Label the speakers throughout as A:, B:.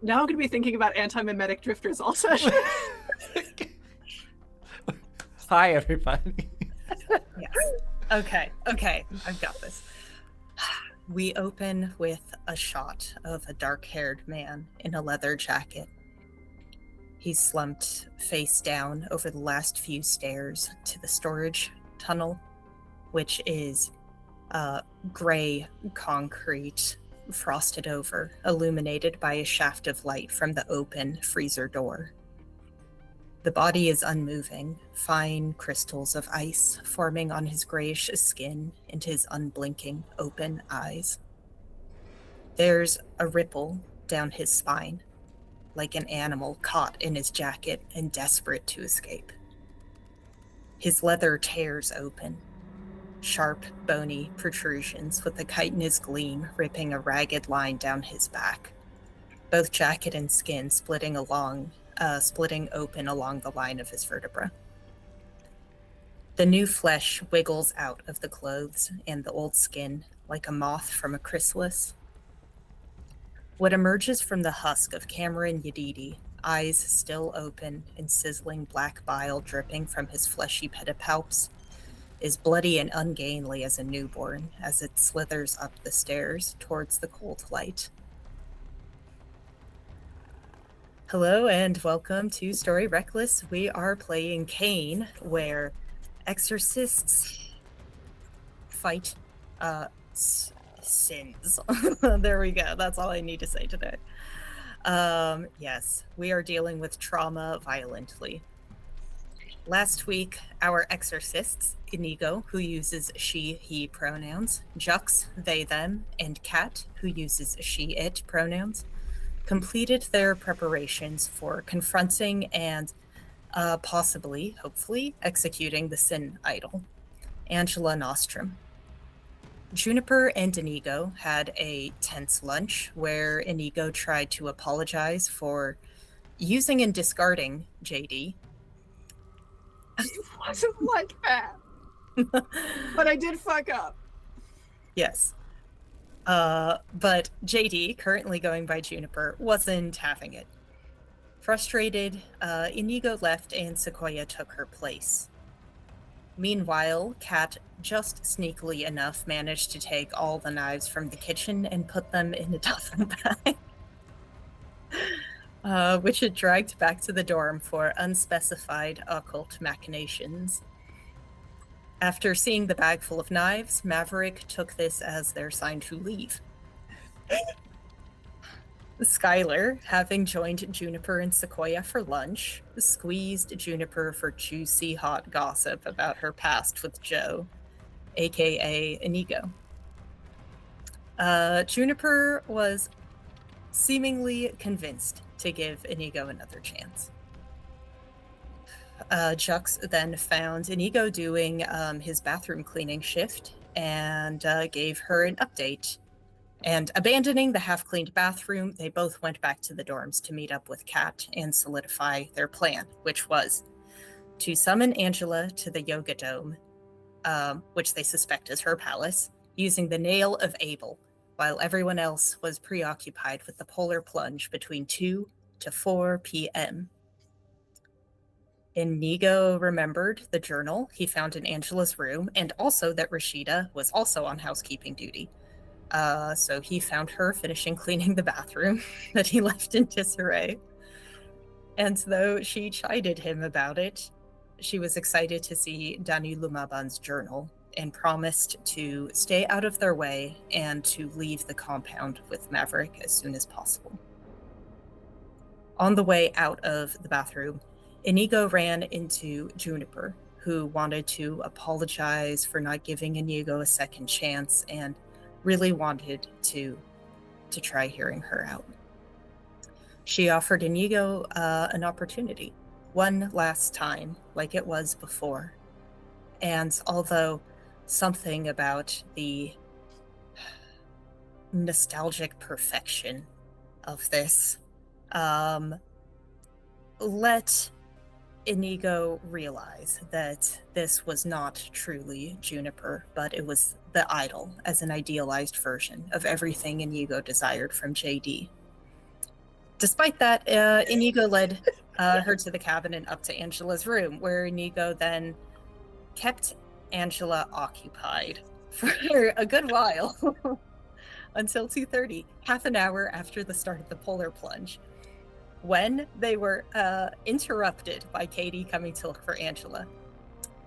A: Now I'm going to be thinking about anti-mimetic drifters all session.
B: Hi, everybody.
C: Yes. Okay, I've got this. We open with a shot of a dark-haired man in a leather jacket. He's slumped face down over the last few stairs to the storage tunnel, which is gray concrete, frosted over, illuminated by a shaft of light from the open freezer door. The body is unmoving, fine crystals of ice forming on his grayish skin and his unblinking, open eyes. There's a ripple down his spine, like an animal caught in his jacket and desperate to escape. His leather tears open, sharp, bony protrusions with a chitinous gleam ripping a ragged line down his back, both jacket and skin splitting open along the line of his vertebra. The new flesh wiggles out of the clothes and the old skin like a moth from a chrysalis. What emerges from the husk of Cameron Yedidi, eyes still open and sizzling black bile dripping from his fleshy pedipalps, is bloody and ungainly as a newborn as it slithers up the stairs towards the cold light. Hello and welcome to Story Reckless. We are playing Cain, where exorcists fight sins. There we go. That's all I need to say today. Yes, we are dealing with trauma violently. Last week, our exorcists, Inigo, who uses she, he pronouns, Jux, they, them, and Kat, who uses she, it pronouns, completed their preparations for confronting and possibly, hopefully, executing the sin idol, Angela Nostrum. Juniper and Inigo had a tense lunch where Inigo tried to apologize for using and discarding JD.
A: It wasn't like that. But I did fuck up.
C: Yes. But JD, currently going by Juniper, wasn't having it. Frustrated, Inigo left and Sequoia took her place. Meanwhile, Kat just sneakily enough managed to take all the knives from the kitchen and put them in a duffel bag, which it dragged back to the dorm for unspecified occult machinations. After seeing the bag full of knives, Maverick took this as their sign to leave. Skylar, having joined Juniper and Sequoia for lunch, squeezed Juniper for juicy hot gossip about her past with Joe, aka Inigo. Juniper was seemingly convinced to give Inigo another chance. Jux then found Inigo doing his bathroom cleaning shift and gave her an update. And abandoning the half-cleaned bathroom, they both went back to the dorms to meet up with Kat and solidify their plan, which was to summon Angela to the yoga dome, which they suspect is her palace, using the Nail of Abel, while everyone else was preoccupied with the polar plunge between 2 to 4 p.m. Inigo remembered the journal he found in Angela's room, and also that Rashida was also on housekeeping duty. So he found her finishing cleaning the bathroom that he left in disarray. And though she chided him about it, she was excited to see Danu Lumaban's journal and promised to stay out of their way and to leave the compound with Maverick as soon as possible. On the way out of the bathroom, Inigo ran into Juniper, who wanted to apologize for not giving Inigo a second chance and really wanted to try hearing her out. She offered Inigo an opportunity, one last time, like it was before. And although something about the nostalgic perfection of this let Inigo realize that this was not truly Juniper, but it was the idol as an idealized version of everything Inigo desired from JD. Despite that, Inigo led her to the cabin and up to Angela's room, where Inigo then kept Angela occupied for a good while until 2:30, half an hour after the start of the polar plunge, when they were interrupted by Katie coming to look for Angela.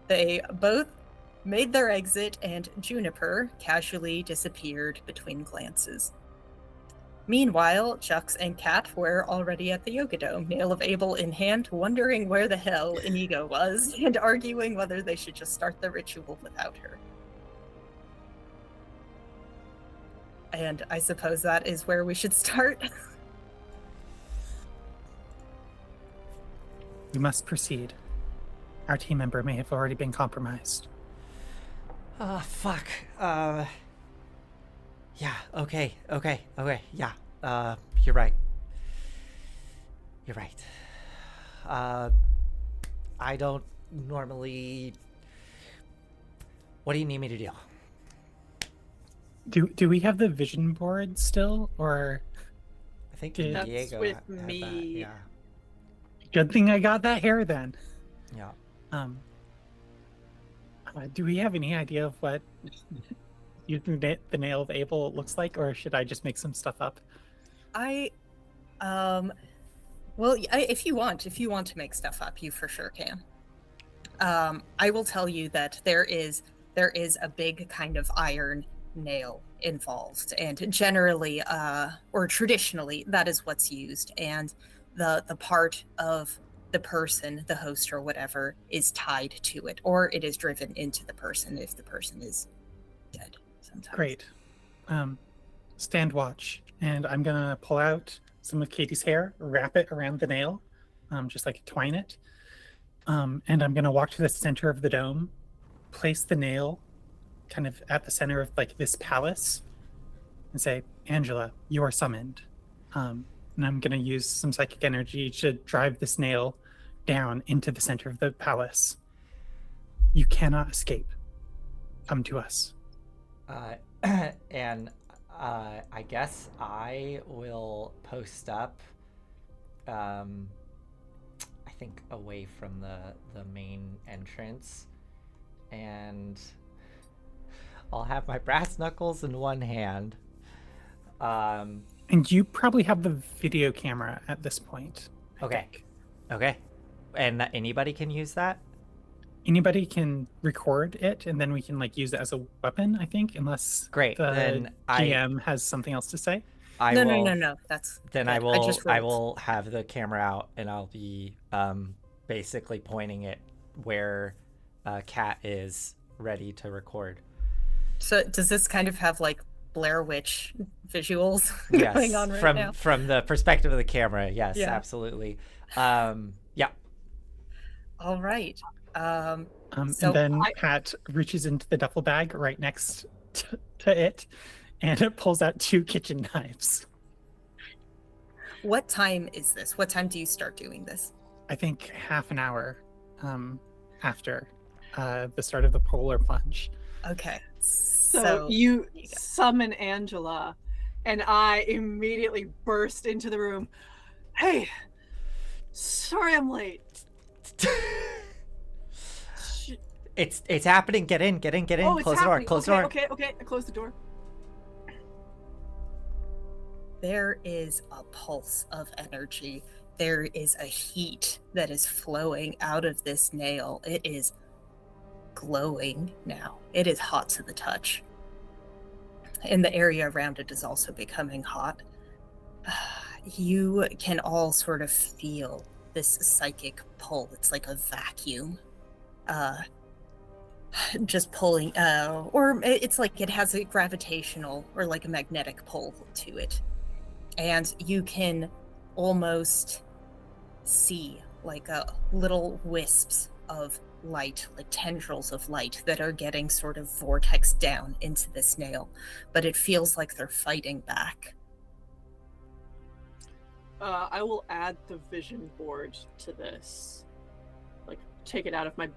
C: They both made their exit, and Juniper casually disappeared between glances. Meanwhile, Jux and Kat were already at the Yoga Dome, Nail of Abel in hand, wondering where the hell Inigo was, and arguing whether they should just start the ritual without her. And I suppose that is where we should start.
D: We must proceed. Our team member may have already been compromised.
B: Fuck. Yeah, okay, yeah. You're right. You're right. I don't normally... What do you need me to do?
D: Do we have the vision board still, or...
B: I think
D: That's
B: Diego
A: with
B: had
A: me.
B: that, yeah.
D: Good thing I got that hair then.
B: Yeah.
D: Do we have any idea of what using the Nail of Abel looks like, or should I just make some stuff up?
C: If you want to make stuff up, you for sure can. I will tell you that there is a big kind of iron nail involved, and generally, or traditionally, that is what's used, and the part of the person, the host or whatever, is tied to it, or it is driven into the person if the person is dead sometimes.
D: Great. Stand watch, and I'm gonna pull out some of Katie's hair, wrap it around the nail, just like twine it, and I'm gonna walk to the center of the dome, place the nail kind of at the center of like this palace, and say, Angela, you are summoned. And I'm gonna use some psychic energy to drive this nail down into the center of the palace. You cannot escape. Come to us.
B: And I guess I will post up, I think away from the main entrance, and I'll have my brass knuckles in one hand.
D: And you probably have the video camera at this point. I think.
B: Okay. And anybody can use that?
D: Anybody can record it, and then we can like use it as a weapon, I think, unless
B: Great.
D: the
B: Then
D: GM has something else to say.
C: No. That's
B: Then
C: good.
B: I will have the camera out, and I'll be basically pointing it where Kat is ready to record.
C: So does this kind of have like Blair Witch visuals going on right now?
B: From the perspective of the camera, yes,
C: Yeah.
B: absolutely. Yeah.
C: All right.
D: And
C: So
D: then Kat reaches into the duffel bag right next to it, and it pulls out 2 kitchen knives.
C: What time is this? What time do you start doing this?
D: I think half an hour after the start of the polar plunge.
C: Okay.
A: So you summon Angela, and I immediately burst into the room. Hey, sorry I'm late.
B: It's happening. Get in.
A: Oh, it's
B: Close the door.
A: happening.
B: Close the door.
A: Okay. I close the door.
C: There is a pulse of energy. There is a heat that is flowing out of this nail. It is glowing now. It is hot to the touch. And the area around it is also becoming hot. You can all sort of feel this psychic pull. It's like a vacuum. Just pulling, or it's like it has a gravitational or like a magnetic pull to it. And you can almost see like little wisps of light, like tendrils of light that are getting sort of vortex down into this nail, but it feels like they're fighting back.
A: I will add the vision board to this. Like, take it out of my...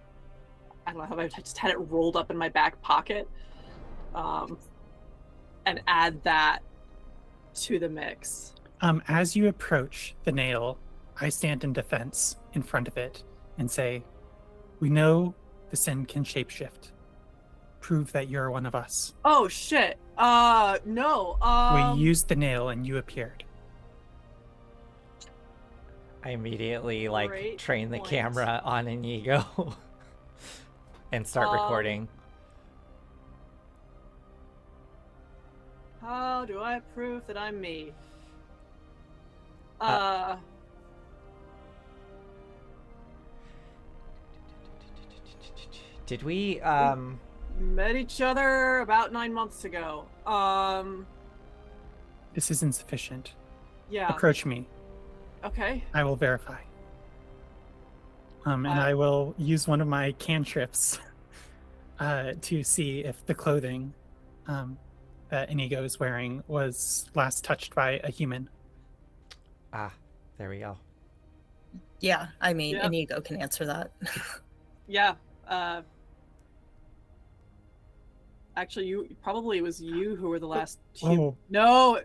A: I don't know how I just had it rolled up in my back pocket. And add that to the mix.
D: As you approach the nail, I stand in defense in front of it and say, "We know the sin can shapeshift. Prove that you're one of us."
A: Oh shit. No.
D: We used the nail and you appeared.
B: I immediately
A: Great
B: train the
A: point.
B: camera on Inigo and start recording.
A: How do I prove that I'm me?
B: Did we
A: Met each other about 9 months ago.
D: This is insufficient.
A: Yeah.
D: Approach me.
A: Okay.
D: I will verify. And I will use one of my cantrips to see if the clothing that Inigo is wearing was last touched by a human.
B: There we go.
C: Yeah, I mean,
A: Yep.
C: Inigo can answer that.
A: Yeah. Actually, it was you who were the last two.
D: Oh.
A: No,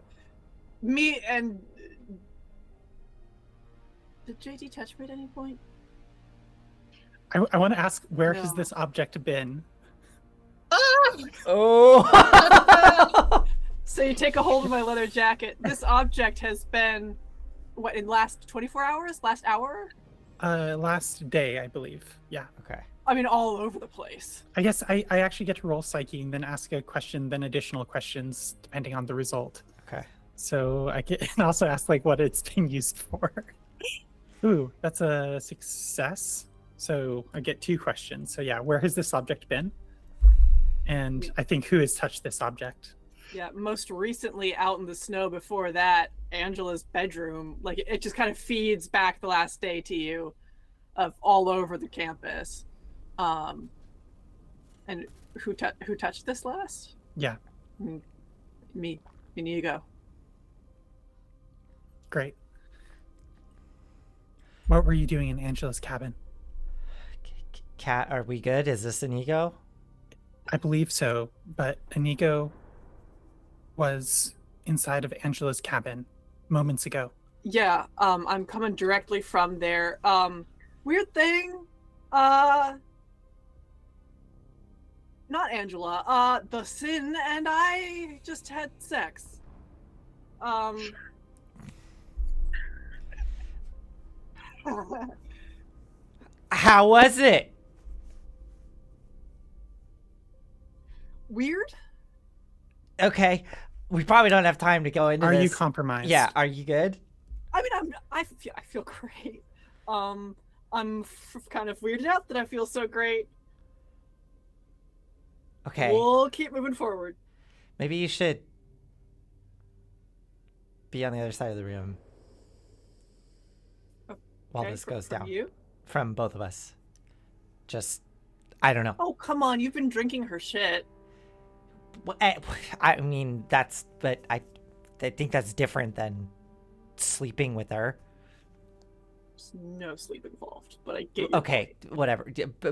A: me and did JD touch me at any point?
D: I want to ask, where has
A: No.
D: this object been?
B: Oh!
A: So you take a hold of my leather jacket. This object has been, what, in last 24 hours? Last hour?
D: Last day, I believe. Yeah.
B: Okay.
A: I mean, all over the place.
D: I guess I actually get to roll psyche and then ask a question, then additional questions depending on the result.
B: Okay.
D: So I can also ask what it's being used for. Ooh, that's a success. So I get 2 questions. So yeah, where has this object been? And I think who has touched this object?
A: Yeah, most recently out in the snow. Before that, Angela's bedroom. It just kind of feeds back the last day to you of all over the campus. And who touched this last?
D: Yeah.
A: Me. Inigo.
D: Great. What were you doing in Angela's cabin?
B: Cat, are we good? Is this Inigo?
D: I believe so, but Inigo was inside of Angela's cabin moments ago.
A: Yeah, I'm coming directly from there. Weird thing, not Angela, the Sin and I just had sex.
B: How was it?
A: Weird?
B: Okay. We probably don't have time to go into
D: Are
B: this.
D: you compromised?
B: Yeah, are you good?
A: I mean, I feel great. I'm kind of weirded out that I feel so great.
B: Okay.
A: We'll keep moving forward.
B: Maybe you should be on the other side of the room while
A: Okay,
B: this goes
A: from
B: down.
A: you?
B: From both of us. Just, I don't know.
A: Oh, come on, you've been drinking her shit.
B: I mean, but I think that's different than sleeping with her.
A: There's no sleep involved, but I get you.
B: Okay, whatever.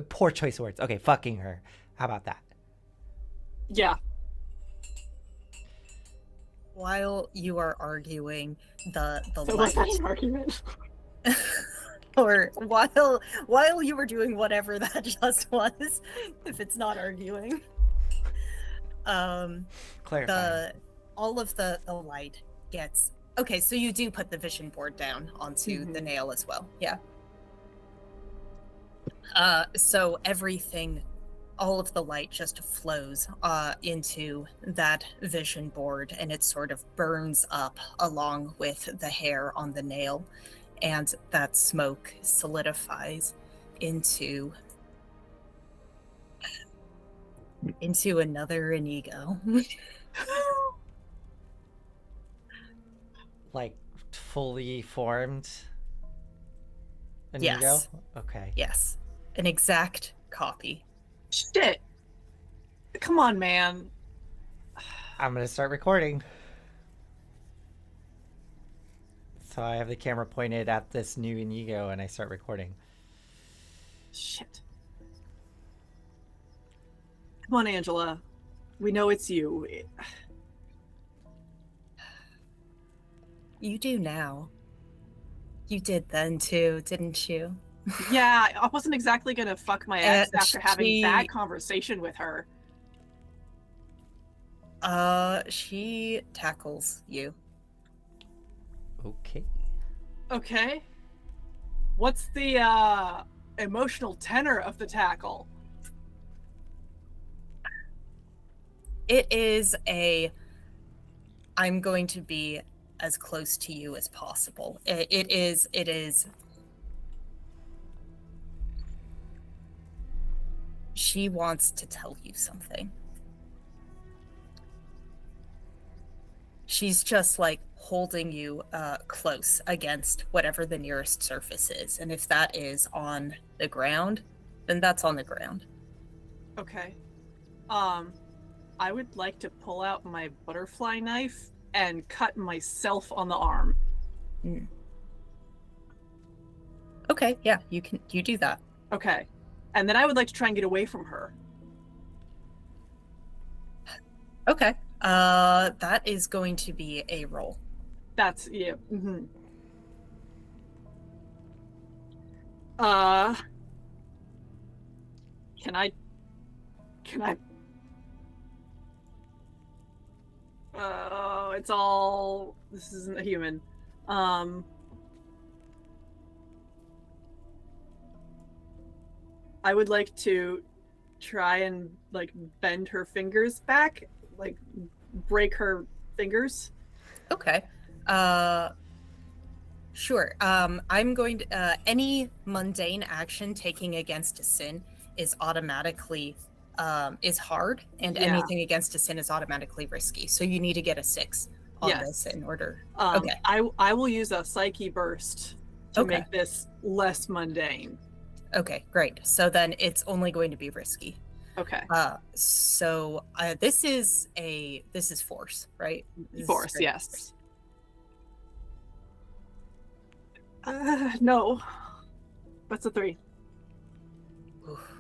B: Poor choice of words. Okay, fucking her. How about that?
A: Yeah.
C: While you are arguing, the
A: So was that
C: light,
A: an argument?
C: or while you were doing whatever that just was, if it's not arguing,
B: Clarify.
C: all of the light gets okay. So you do put the vision board down onto the nail as well, yeah. So everything, all of the light just flows into that vision board, and it sort of burns up along with the hair on the nail, and that smoke solidifies into another Inigo.
B: Like fully formed Inigo?
C: Yes.
B: Okay.
C: Yes, an exact copy.
A: Shit. Come on, man.
B: I'm gonna start recording. So I have the camera pointed at this new Inigo and I start recording.
A: Shit. Come on, Angela. We know it's you.
C: You do now. You did then too, didn't you?
A: Yeah, I wasn't exactly gonna fuck my ex after having that
C: she
A: conversation with her.
C: she tackles you.
B: Okay.
A: Okay. What's the emotional tenor of the tackle?
C: It is I'm going to be as close to you as possible. It is she wants to tell you something. She's just like holding you close against whatever the nearest surface is. And if that is on the ground, then that's on the ground.
A: Okay. I would like to pull out my butterfly knife and cut myself on the arm.
C: Mm. Okay, yeah, you do that.
A: Okay. And then I would like to try and get away from her.
C: Okay. That is going to be a roll.
A: That's yeah. Mm-hmm. Can I? Oh, it's all. This isn't a human. I would like to try and like bend her fingers back, like break her fingers.
C: Okay. Sure. I'm going to any mundane action taking against a sin is automatically is hard, and
A: Yeah.
C: anything against a sin is automatically risky. So you need to get a 6 on
A: Yes.
C: this in order.
A: Okay. I will use a psyche burst to
C: Okay.
A: make this less mundane.
C: Okay, great. So then it's only going to be risky.
A: Okay.
C: So this is force, right? This is
A: Force,
C: straight
A: yes.
C: force.
A: No. What's a 3?
C: Oof.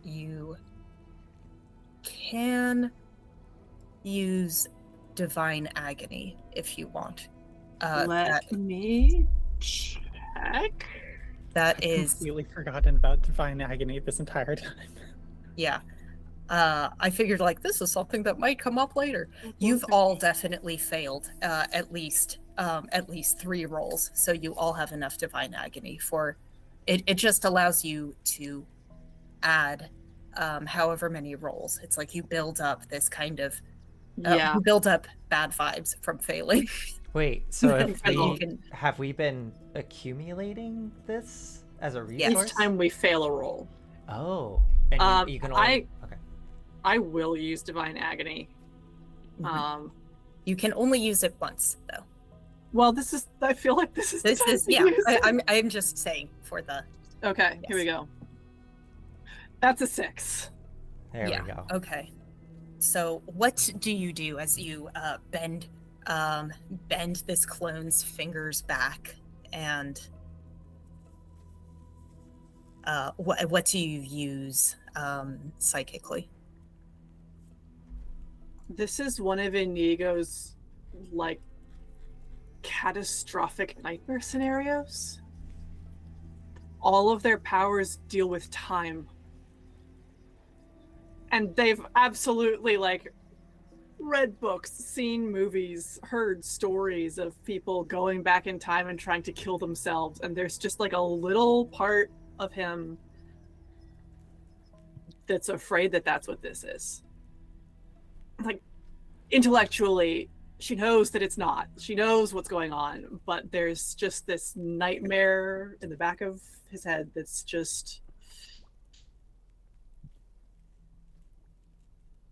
C: You can use divine agony if you want.
A: Let me check.
C: That is
D: completely forgotten about divine agony this entire time.
C: Yeah. I figured like this is something that might come up later. You've all definitely failed at least 3 rolls, so you all have enough divine agony for it. It just allows you to add however many rolls. It's like you build up this kind of you build up bad vibes from failing.
B: Wait, so have we been accumulating this as a resource?
A: Each time we fail a roll.
B: Oh, and you can only. Okay.
A: I will use divine agony.
C: Mm-hmm. You can only use it once, though.
A: Well, I feel like this is.
C: Yeah. I'm just saying for the.
A: Okay,
C: yes.
A: Here we go. That's a 6.
B: There we go.
C: Okay. So what do you do as you bend this clone's fingers back, and what do you use psychically?
A: This is one of Inigo's like catastrophic nightmare scenarios. All of their powers deal with time. And they've absolutely like read books, seen movies, heard stories of people going back in time and trying to kill themselves. And there's just like a little part of him that's afraid that that's what this is. Like, intellectually, she knows that it's not. She knows what's going on, but there's just this nightmare in the back of his head that's just...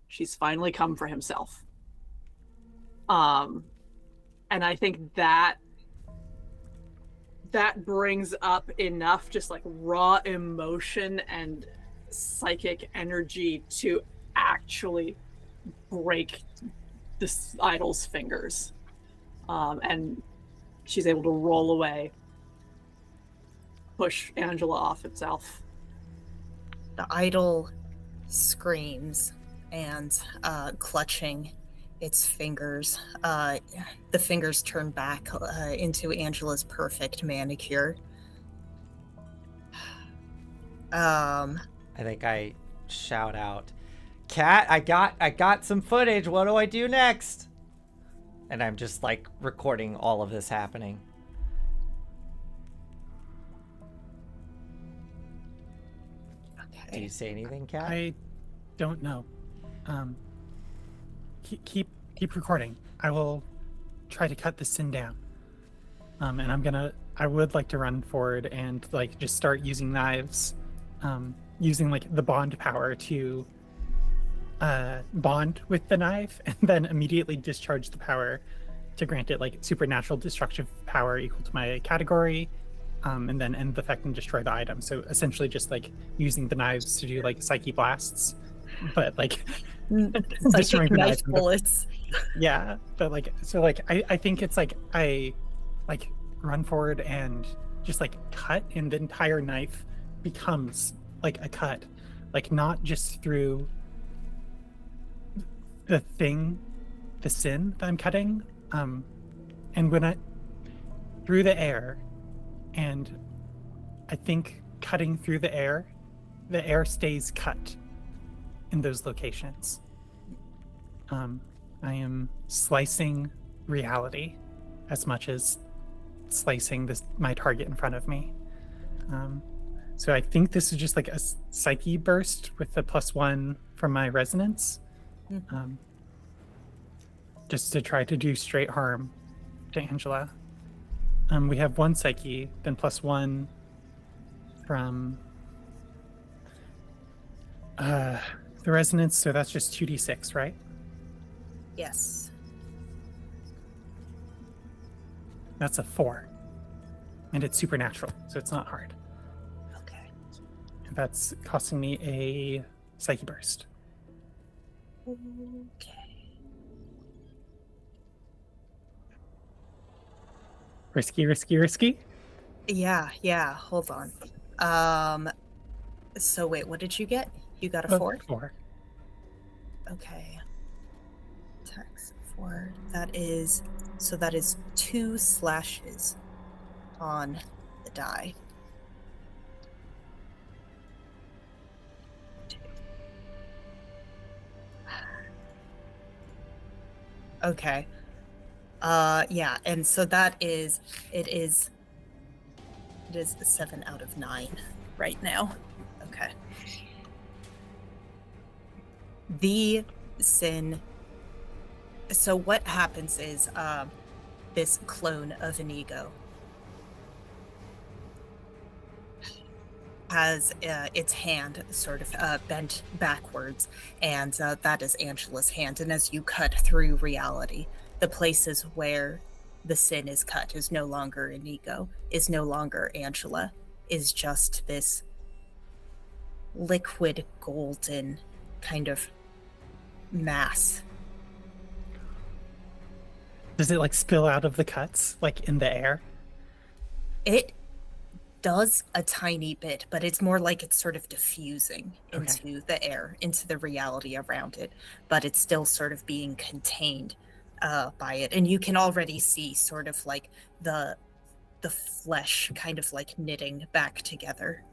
A: She's finally come for himself. And I think that brings up enough just like raw emotion and psychic energy to actually break this idol's fingers. And she's able to roll away, push Angela off itself.
C: The idol screams and clutching its fingers. The fingers turn back into Angela's perfect manicure.
B: I think I shout out, "Cat, I got some footage. What do I do next?" And I'm just like recording all of this happening.
C: Okay.
B: Do you say anything, Cat?
D: I don't know. Keep recording. I will try to cut the sin down. And I would like to run forward and like just start using knives, using like the bond power to bond with the knife, and then immediately discharge the power to grant it like supernatural destructive power equal to my category, and then end the effect and destroy the item. So essentially just like using the knives to do like psyche blasts, but like destroying
C: Psychic
D: the
C: knife
D: knife.
C: bullets.
D: Yeah, but like so like I think it's like I like run forward and just like cut, and the entire knife becomes like a cut, like not just through the sin that I'm cutting, and when I through the air, and I think cutting through the air stays cut in those locations. I am slicing reality as much as slicing my target in front of me. So I think this is just like a psyche burst with a +1 from my resonance, just to try to do straight harm to Angela. We have 1 psyche, then +1 from the resonance, so that's just 2d6, right?
C: Yes.
D: That's a 4. And it's supernatural, so it's not hard.
C: Okay.
D: And that's costing me a psyche burst.
C: Okay.
D: Risky.
C: Yeah. Hold on. So wait, what did you get? You got a 4?
D: 4.
C: Okay. Tax 4. That is 2 slashes on the die. 2. Okay. Yeah, and so it is 7 out of 9 right now. Okay. The sin. So what happens is this clone of an ego has its hand sort of bent backwards, and that is Angela's hand. And as you cut through reality, the places where the sin is cut is no longer an ego, is no longer Angela, is just this liquid golden kind of mass.
D: Does it like spill out of the cuts, like in the air?
C: It does a tiny bit, but it's more like it's sort of diffusing into the air, into the reality around it, but it's still sort of being contained by it. And you can already see sort of like the flesh kind of like knitting back together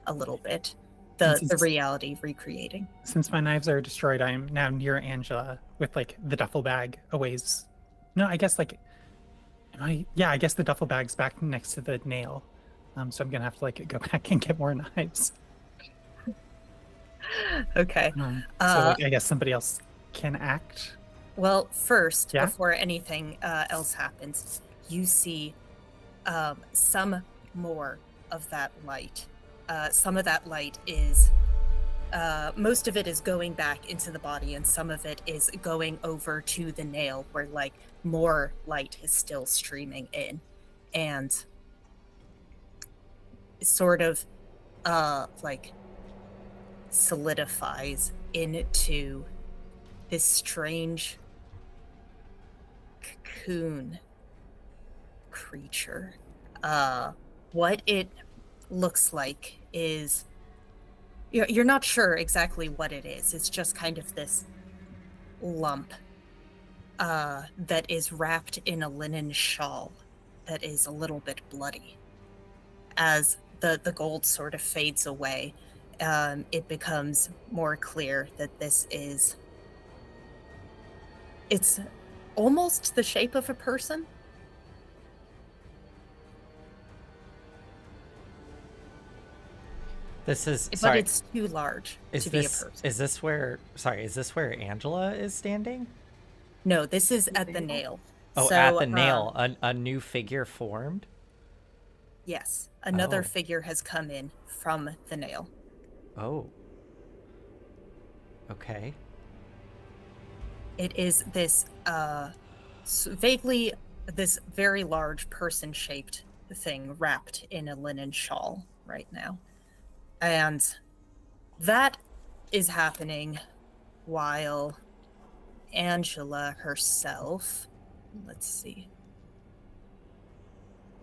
C: a little bit, the reality recreating.
D: Since my knives are destroyed, I am now near Angela with like the duffel bag a ways. No, I guess like, I guess the duffel bag's back next to the nail. So I'm gonna have to like go back and get more knives.
C: Okay.
D: So like, I guess somebody else can act.
C: Well, first, before anything else happens, you see some more of that light. Some of that light is, most of it is going back into the body, and some of it is going over to the nail where like more light is still streaming in, and sort of like solidifies into this strange cocoon creature. What it looks like is, you're not sure exactly what it is. It's just kind of this lump that is wrapped in a linen shawl that is a little bit bloody. As the gold sort of fades away, it becomes more clear that it's almost the shape of a person.
B: This is
C: But
B: sorry.
C: it's too large to be a person.
B: Is this where? Sorry, is this where Angela is standing?
C: No, this is at the nail.
B: Oh,
C: So,
B: at the nail, a new figure formed.
C: Yes, another
B: Oh.
C: figure has come in from the nail.
B: Oh. Okay.
C: It is this vaguely this very large person-shaped thing wrapped in a linen shawl right now. And that is happening while Angela herself, let's see.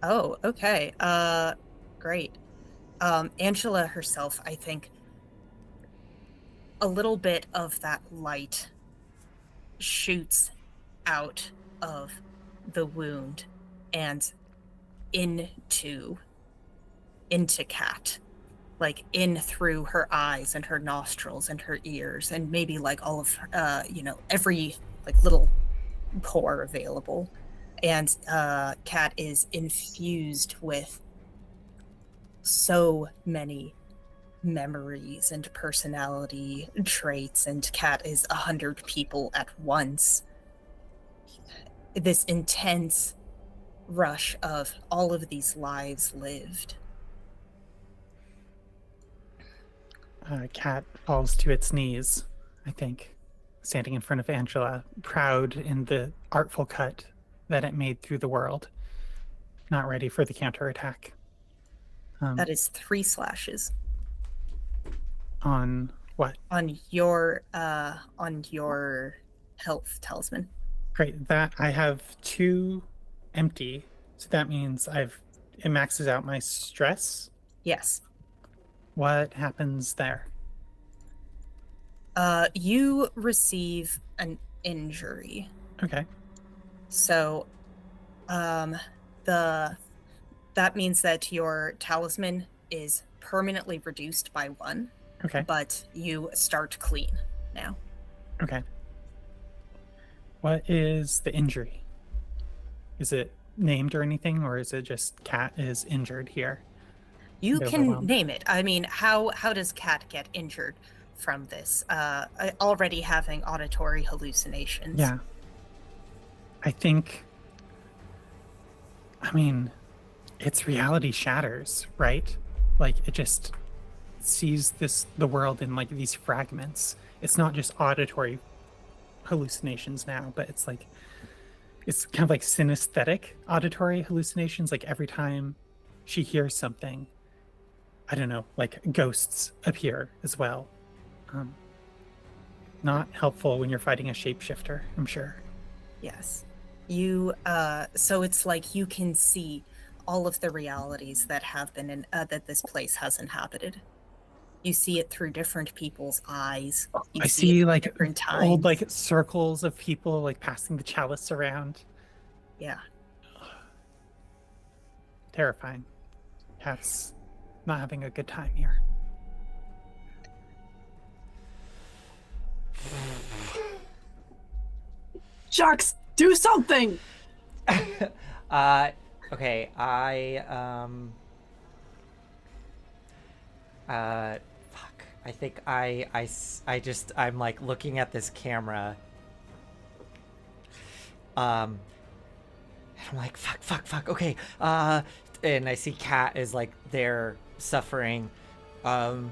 C: Oh, okay. Great. Angela herself, I think a little bit of that light shoots out of the wound and into Kat, like in through her eyes and her nostrils and her ears and maybe like all of her, every like little pore available. And Kat is infused with so many memories and personality traits, and Kat is 100 people at once. This intense rush of all of these lives lived.
D: Cat falls to its knees, I think, standing in front of Angela, proud in the artful cut that it made through the world, not ready for the counterattack.
C: That is 3 slashes.
D: On what?
C: On your health talisman.
D: Great. That I have 2 empty, so that means it maxes out my stress.
C: Yes.
D: What happens there?
C: You receive an injury.
D: Okay.
C: So, that means that your talisman is permanently reduced by 1.
D: Okay.
C: But you start clean now.
D: Okay. What is the injury? Is it named or anything, or is it just Kat is injured here?
C: You can name it. I mean, how does Kat get injured from this? Already having auditory hallucinations.
D: Yeah. I think, its reality shatters, right? Like, it just sees the world in like these fragments. It's not just auditory hallucinations now, but it's kind of like synesthetic auditory hallucinations. Like every time she hears something, I don't know, like ghosts appear as well. Not helpful when you're fighting a shapeshifter, I'm sure.
C: Yes. You so it's like you can see all of the realities that have been that this place has inhabited. You see it through different people's eyes.
D: I see like
C: different times.
D: Old like circles of people like passing the chalice around.
C: Yeah.
D: Terrifying. Cat's not having a good time here.
A: Sharks, do something!
B: Okay, fuck. I think I'm like looking at this camera. And I'm like, fuck. Okay. And I see Kat is like there suffering. I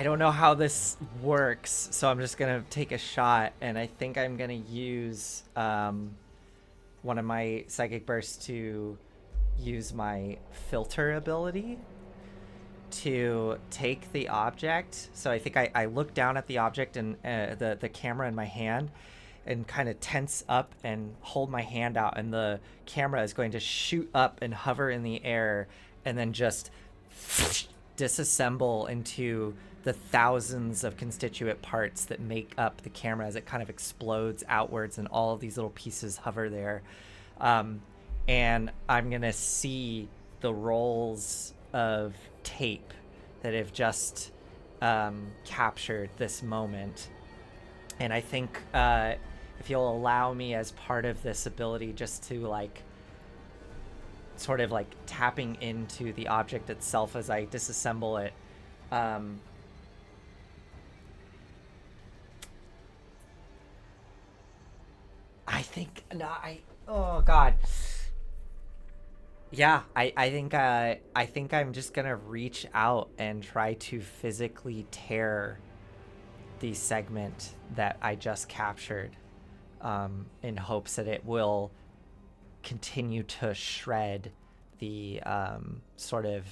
B: don't know how this works, so I'm just gonna take a shot, and I think I'm gonna use one of my psychic bursts to use my filter ability to take the object. So I think I look down at the object and the camera in my hand and kind of tense up and hold my hand out, and the camera is going to shoot up and hover in the air and then just disassemble into the thousands of constituent parts that make up the camera as it kind of explodes outwards, and all of these little pieces hover there. And I'm gonna see the rolls of tape that have just captured this moment. And I think if you'll allow me, as part of this ability, just to like sort of like tapping into the object itself as I disassemble it, I think oh god, yeah, I think I'm just gonna reach out and try to physically tear the segment that I just captured, in hopes that it will continue to shred the sort of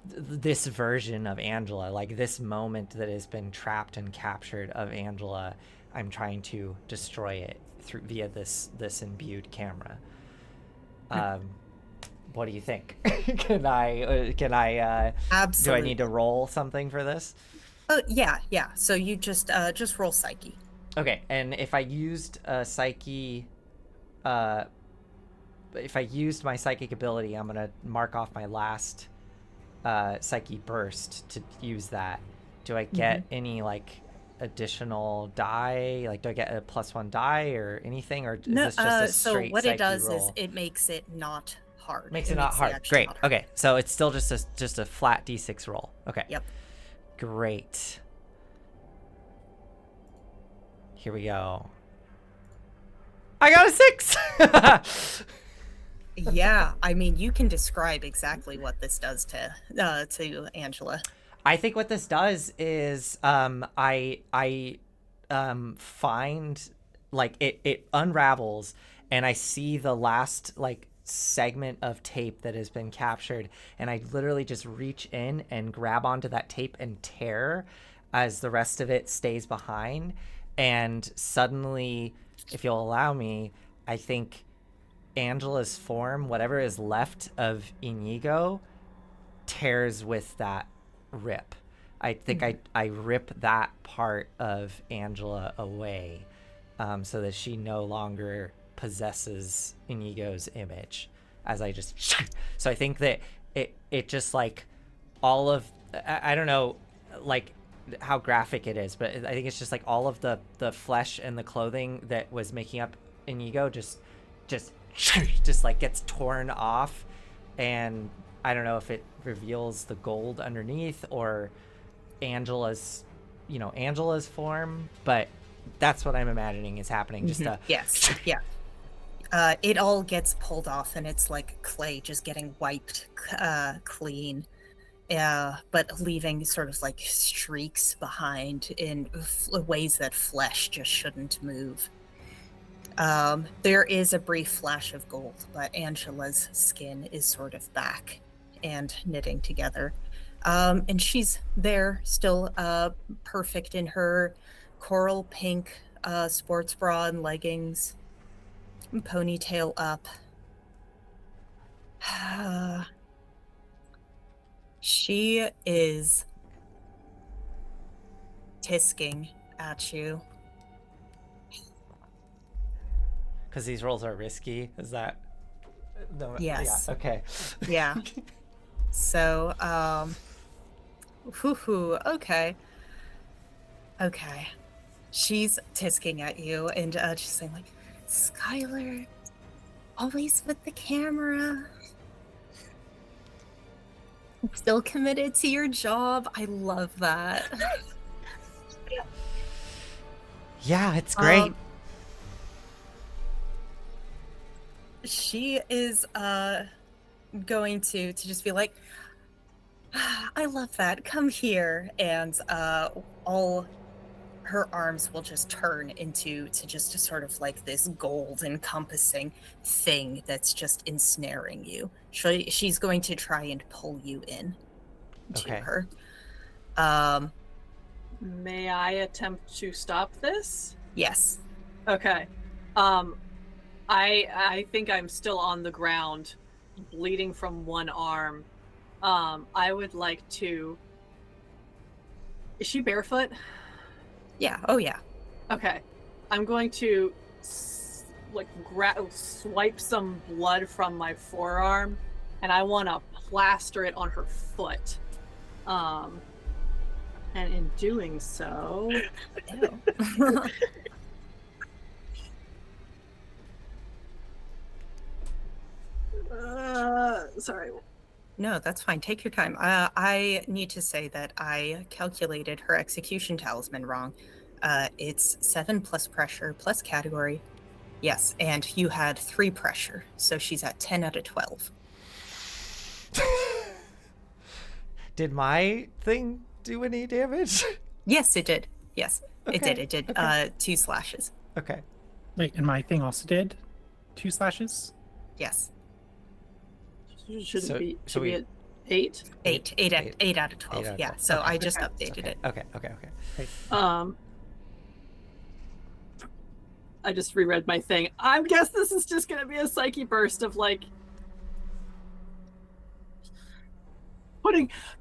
B: this version of Angela, like this moment that has been trapped and captured of Angela. I'm trying to destroy it via this imbued camera. What do you think? Can I
C: Absolutely.
B: do I need to roll something for this?
C: Yeah. So you just roll psyche.
B: Okay, and if I used psyche, if I used my psychic ability, I'm gonna mark off my last psyche burst to use that. Do I get any like additional die? Like, do I get a +1 die or anything, or is this just a straight
C: so what
B: psyche
C: it does
B: roll?
C: is it makes it not hard.
B: Makes it not hard. Great.
C: Not hard.
B: Okay, so it's still just a flat d6 roll. Okay.
C: Yep.
B: Great. Here we go. I got a 6.
C: Yeah, I mean, you can describe exactly what this does to Angela.
B: I think what this does is I find like it unravels, and I see the last like segment of tape that has been captured, and I literally just reach in and grab onto that tape and tear as the rest of it stays behind. And suddenly, if you'll allow me, I think Angela's form, whatever is left of Inigo, tears with that rip. I think I rip that part of Angela away, so that she no longer possesses Inigo's image, as I just so I think that it just like all of, I don't know like how graphic it is, but I think it's just like all of the flesh and the clothing that was making up Inigo just like gets torn off, and I don't know if it reveals the gold underneath or Angela's form, but that's what I'm imagining is happening. Just
C: yes, yeah. It all gets pulled off, and it's like clay just getting wiped clean, but leaving sort of like streaks behind in ways that flesh just shouldn't move. There is a brief flash of gold, but Angela's skin is sort of back and knitting together. And she's there still, perfect in her coral pink sports bra and leggings, ponytail up. She is tisking at you.
B: because these rolls are risky. Is that? No.
C: Yes.
B: Yeah. Okay.
C: Yeah. So, okay. Okay. She's tisking at you and she's saying like, Skylar, always with the camera. Still committed to your job. I love that.
B: Yeah, it's great.
C: She is going to just be like, I love that. Come here. And all her arms will just turn into just a sort of like this gold encompassing thing that's just ensnaring you. She's going to try and pull you in to her.
A: May I attempt to stop this?
C: Yes.
A: Okay. I think I'm still on the ground, bleeding from one arm, I would like to. Is she barefoot?
C: Yeah. Oh yeah.
A: Okay. I'm going to swipe some blood from my forearm, and I want to plaster it on her foot. And in doing so, sorry.
C: No, that's fine. Take your time. I need to say that I calculated her execution talisman wrong. It's 7 plus pressure plus category. Yes, and you had 3 pressure, so she's at 10 out of 12.
B: Did my thing do any damage?
C: Yes, it did. Yes,
B: Okay,
C: it did. It did.
B: okay.
C: 2 slashes.
B: Okay.
D: Wait, and my thing also did 2 slashes?
C: Yes.
A: Should be at 8?
C: 8 out of 12.
B: out of
C: Yeah,
B: 12.
C: so
B: Okay.
C: I just updated it.
B: Okay.
A: I just reread my thing. I guess this is just gonna be a psyche burst of like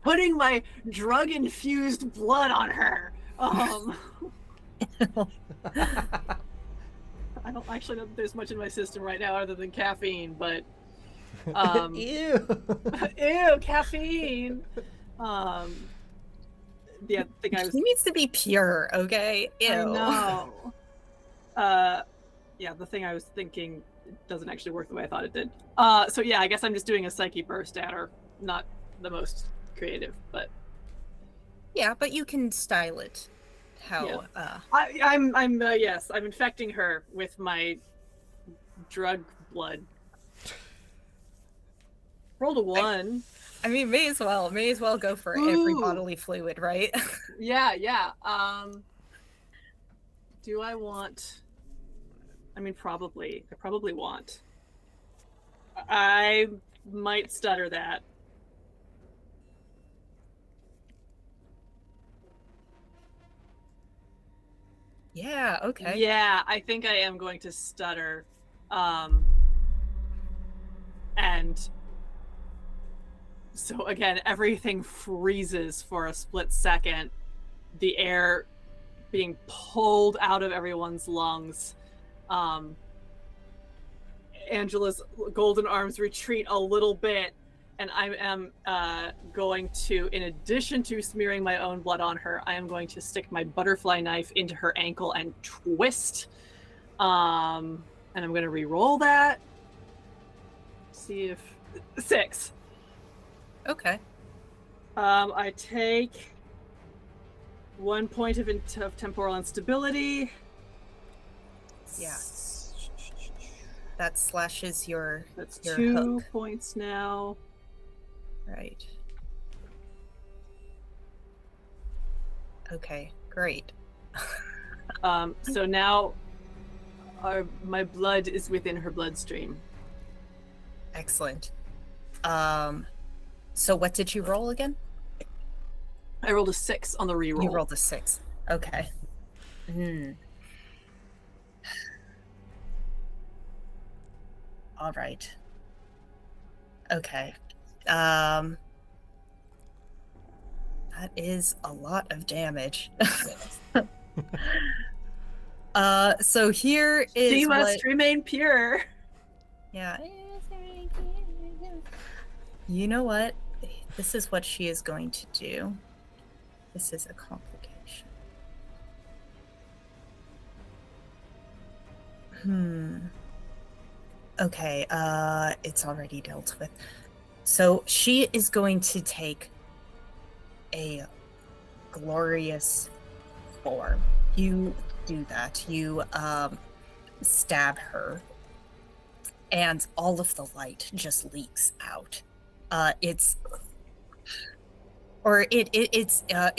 A: putting my drug infused blood on her. I don't actually know that there's much in my system right now other than caffeine, but
B: Ew.
A: ew, caffeine. The thing I was
C: He needs to be pure, okay? Ew.
A: I know. Yeah, the thing I was thinking doesn't actually work the way I thought it did. So yeah, I guess I'm just doing a psyche burst at her. Not the most creative, but
C: Yeah, but you can style it how
A: I'm yes, I'm infecting her with my drug blood. Rolled a 1.
C: I mean, may as well go for every bodily fluid, right?
A: Yeah. Do I want? I mean, probably. I probably want. I might stutter that.
C: Yeah, okay.
A: Yeah, I think I am going to stutter. And so again, everything freezes for a split second. The air being pulled out of everyone's lungs. Angela's golden arms retreat a little bit, and I am going to, in addition to smearing my own blood on her, I am going to stick my butterfly knife into her ankle and twist. And I'm going to re-roll that. See if 6.
C: Okay.
A: I take 1 point of temporal instability.
C: Yeah. That slashes your
A: That's
C: your
A: 2
C: hook.
A: points now.
C: Right. Okay, great.
A: So now my blood is within her bloodstream.
C: Excellent. So what did you roll again?
A: I rolled a 6 on the reroll.
C: You rolled a 6. Okay. All right. Okay. That is a lot of damage. So here is
A: She must
C: what...
A: remain pure.
C: Yeah. You know what? This is what she is going to do. This is a complication. Okay, it's already dealt with. So she is going to take a glorious form. You do that. You stab her, and all of the light just leaks out. It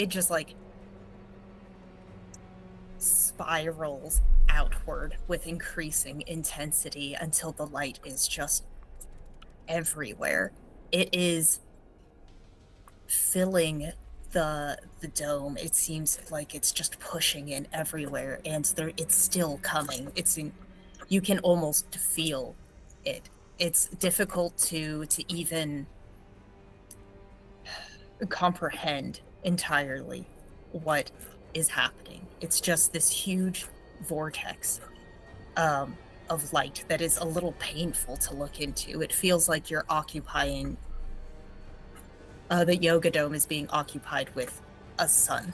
C: just like spirals outward with increasing intensity until the light is just everywhere. It is filling the dome. It seems like it's just pushing in everywhere, and it's still coming. You can almost feel it. It's difficult to even comprehend entirely what is happening. It's just this huge vortex of light that is a little painful to look into. It feels like you're occupying the yoga dome is being occupied with a sun.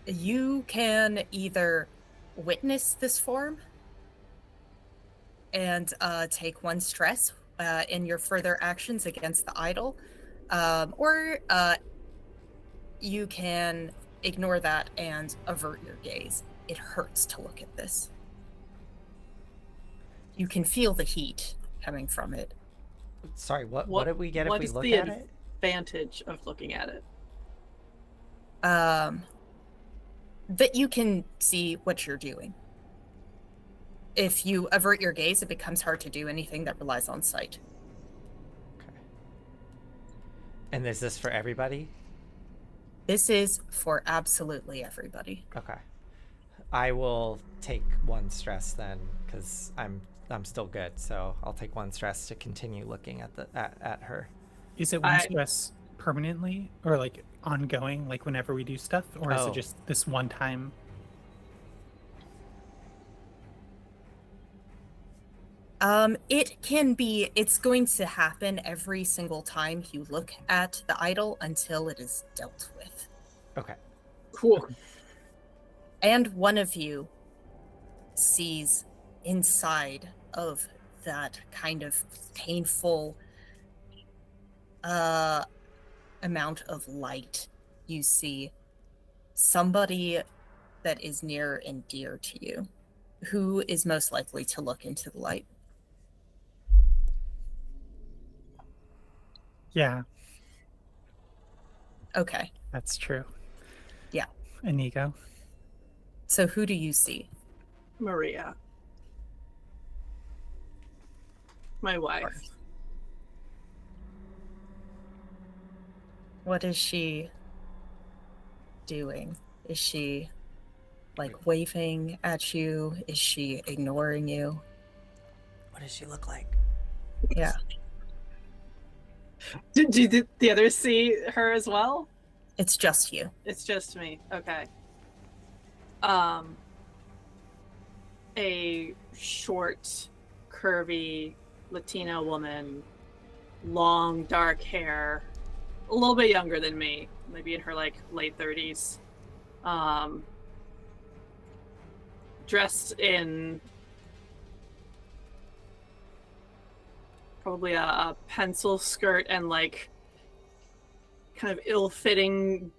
C: You can either witness this form and take 1 stress in your further actions against the idol, or you can ignore that and avert your gaze. It hurts to look at this. You can feel the heat coming from it.
B: Sorry, what did we get if we look at it?
A: What is the advantage of looking at it?
C: That you can see what you're doing. If you avert your gaze, it becomes hard to do anything that relies on sight.
B: Okay. And is this for everybody?
C: This is for absolutely everybody.
B: Okay. I will take 1 stress then, because I'm still good. So I'll take 1 stress to continue looking at her.
D: Is it 1 stress permanently, or like ongoing, like whenever we do stuff, or is it just this one time?
C: It can be. It's going to happen every single time you look at the idol until it is dealt with.
B: Okay.
A: Cool.
C: And one of you sees inside of that kind of painful amount of light. You see somebody that is near and dear to you. Who is most likely to look into the light?
D: Yeah.
C: Okay.
D: That's true.
C: Yeah.
D: Inigo.
C: So who do you see?
A: Maria. My wife.
C: What is she doing? Is she like waving at you? Is she ignoring you?
B: What does she look like?
C: Yeah.
A: Did the others see her as well?
C: It's just you.
A: It's just me. Okay. A short, curvy Latina woman, long dark hair, a little bit younger than me, maybe in her like late 30s. Dressed in probably a pencil skirt and like kind of ill-fitting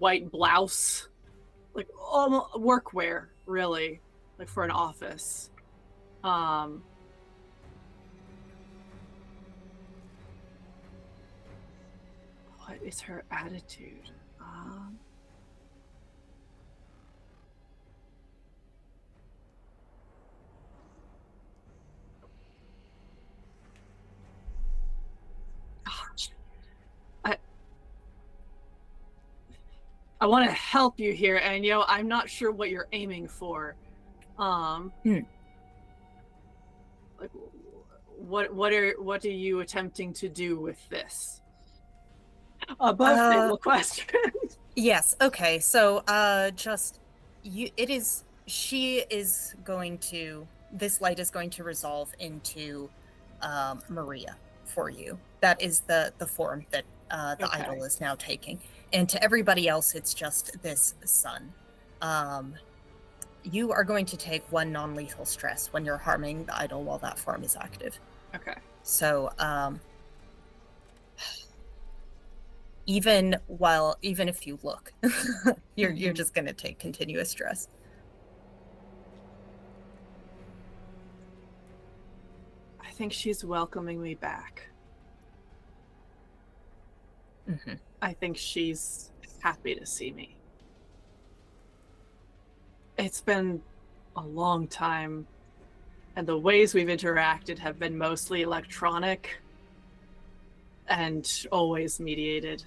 A: white blouse, like workwear, really, like for an office. What is her attitude? I want to help you here, and I'm not sure what you're aiming for. Like, what are you attempting to do with this? Both naval questions.
C: Yes. Okay. So, she is going to. This light is going to resolve into Maria for you. That is the form that the idol is now taking. And to everybody else, it's just this sun. You are going to take 1 non-lethal stress when you're harming the idol while that form is active.
A: Okay.
C: So, even if you look, you're just going to take continuous stress.
A: I think she's welcoming me back.
C: Mm-hmm.
A: I think she's happy to see me. It's been a long time, and the ways we've interacted have been mostly electronic and always mediated.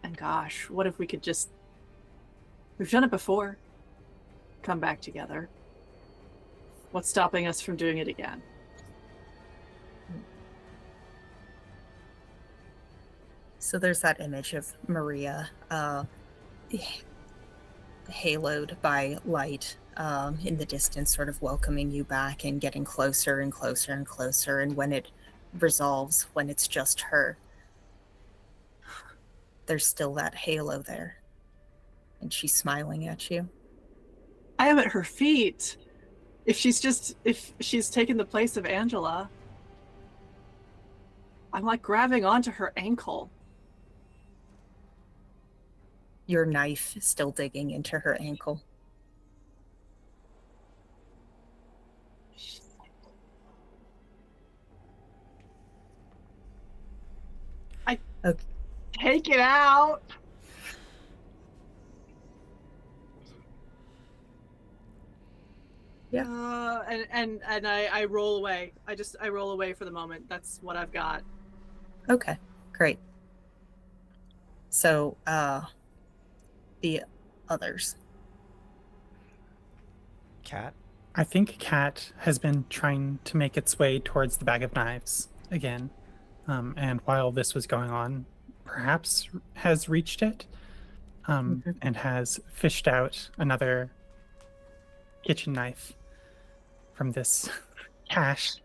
A: And gosh, what if we could just... We've done it before. Come back together. What's stopping us from doing it again?
C: So there's that image of Maria, haloed by light, in the distance, sort of welcoming you back and getting closer and closer and closer. And when it resolves, when it's just her, there's still that halo there. And she's smiling at you.
A: I am at her feet. If she's taken the place of Angela, I'm like grabbing onto her ankle.
C: Your knife still digging into her ankle. Okay.
A: Take it out.
C: Yeah.
A: And I roll away. I roll away for the moment. That's what I've got.
C: Okay, great. So, the others.
B: Cat?
D: I think Cat has been trying to make its way towards the bag of knives again. And while this was going on, perhaps has reached it and has fished out another kitchen knife from this cache.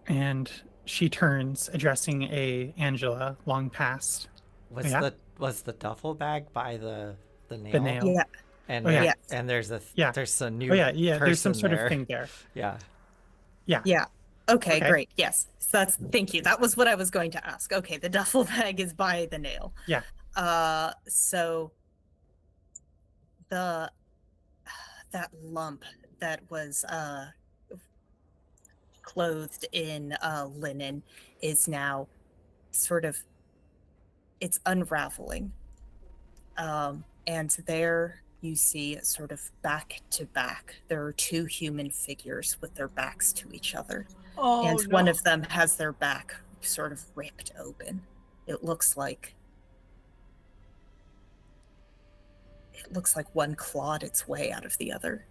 D: And she turns, addressing Angela long past.
B: Was the duffel bag by the nail?
D: The nail.
C: Yeah.
B: And
C: yeah.
B: And there's a new
D: There's some sort
B: there.
D: of thing there.
B: Yeah.
C: Okay, great. Yes. So thank you. That was what I was going to ask. Okay, the duffel bag is by the nail.
D: Yeah.
C: So that lump that was clothed in linen is now sort of, it's unraveling. And there you see, sort of back to back, there are two human figures with their backs to each other.
A: Oh,
C: and one of them has their back sort of ripped open. It looks like one clawed its way out of the other.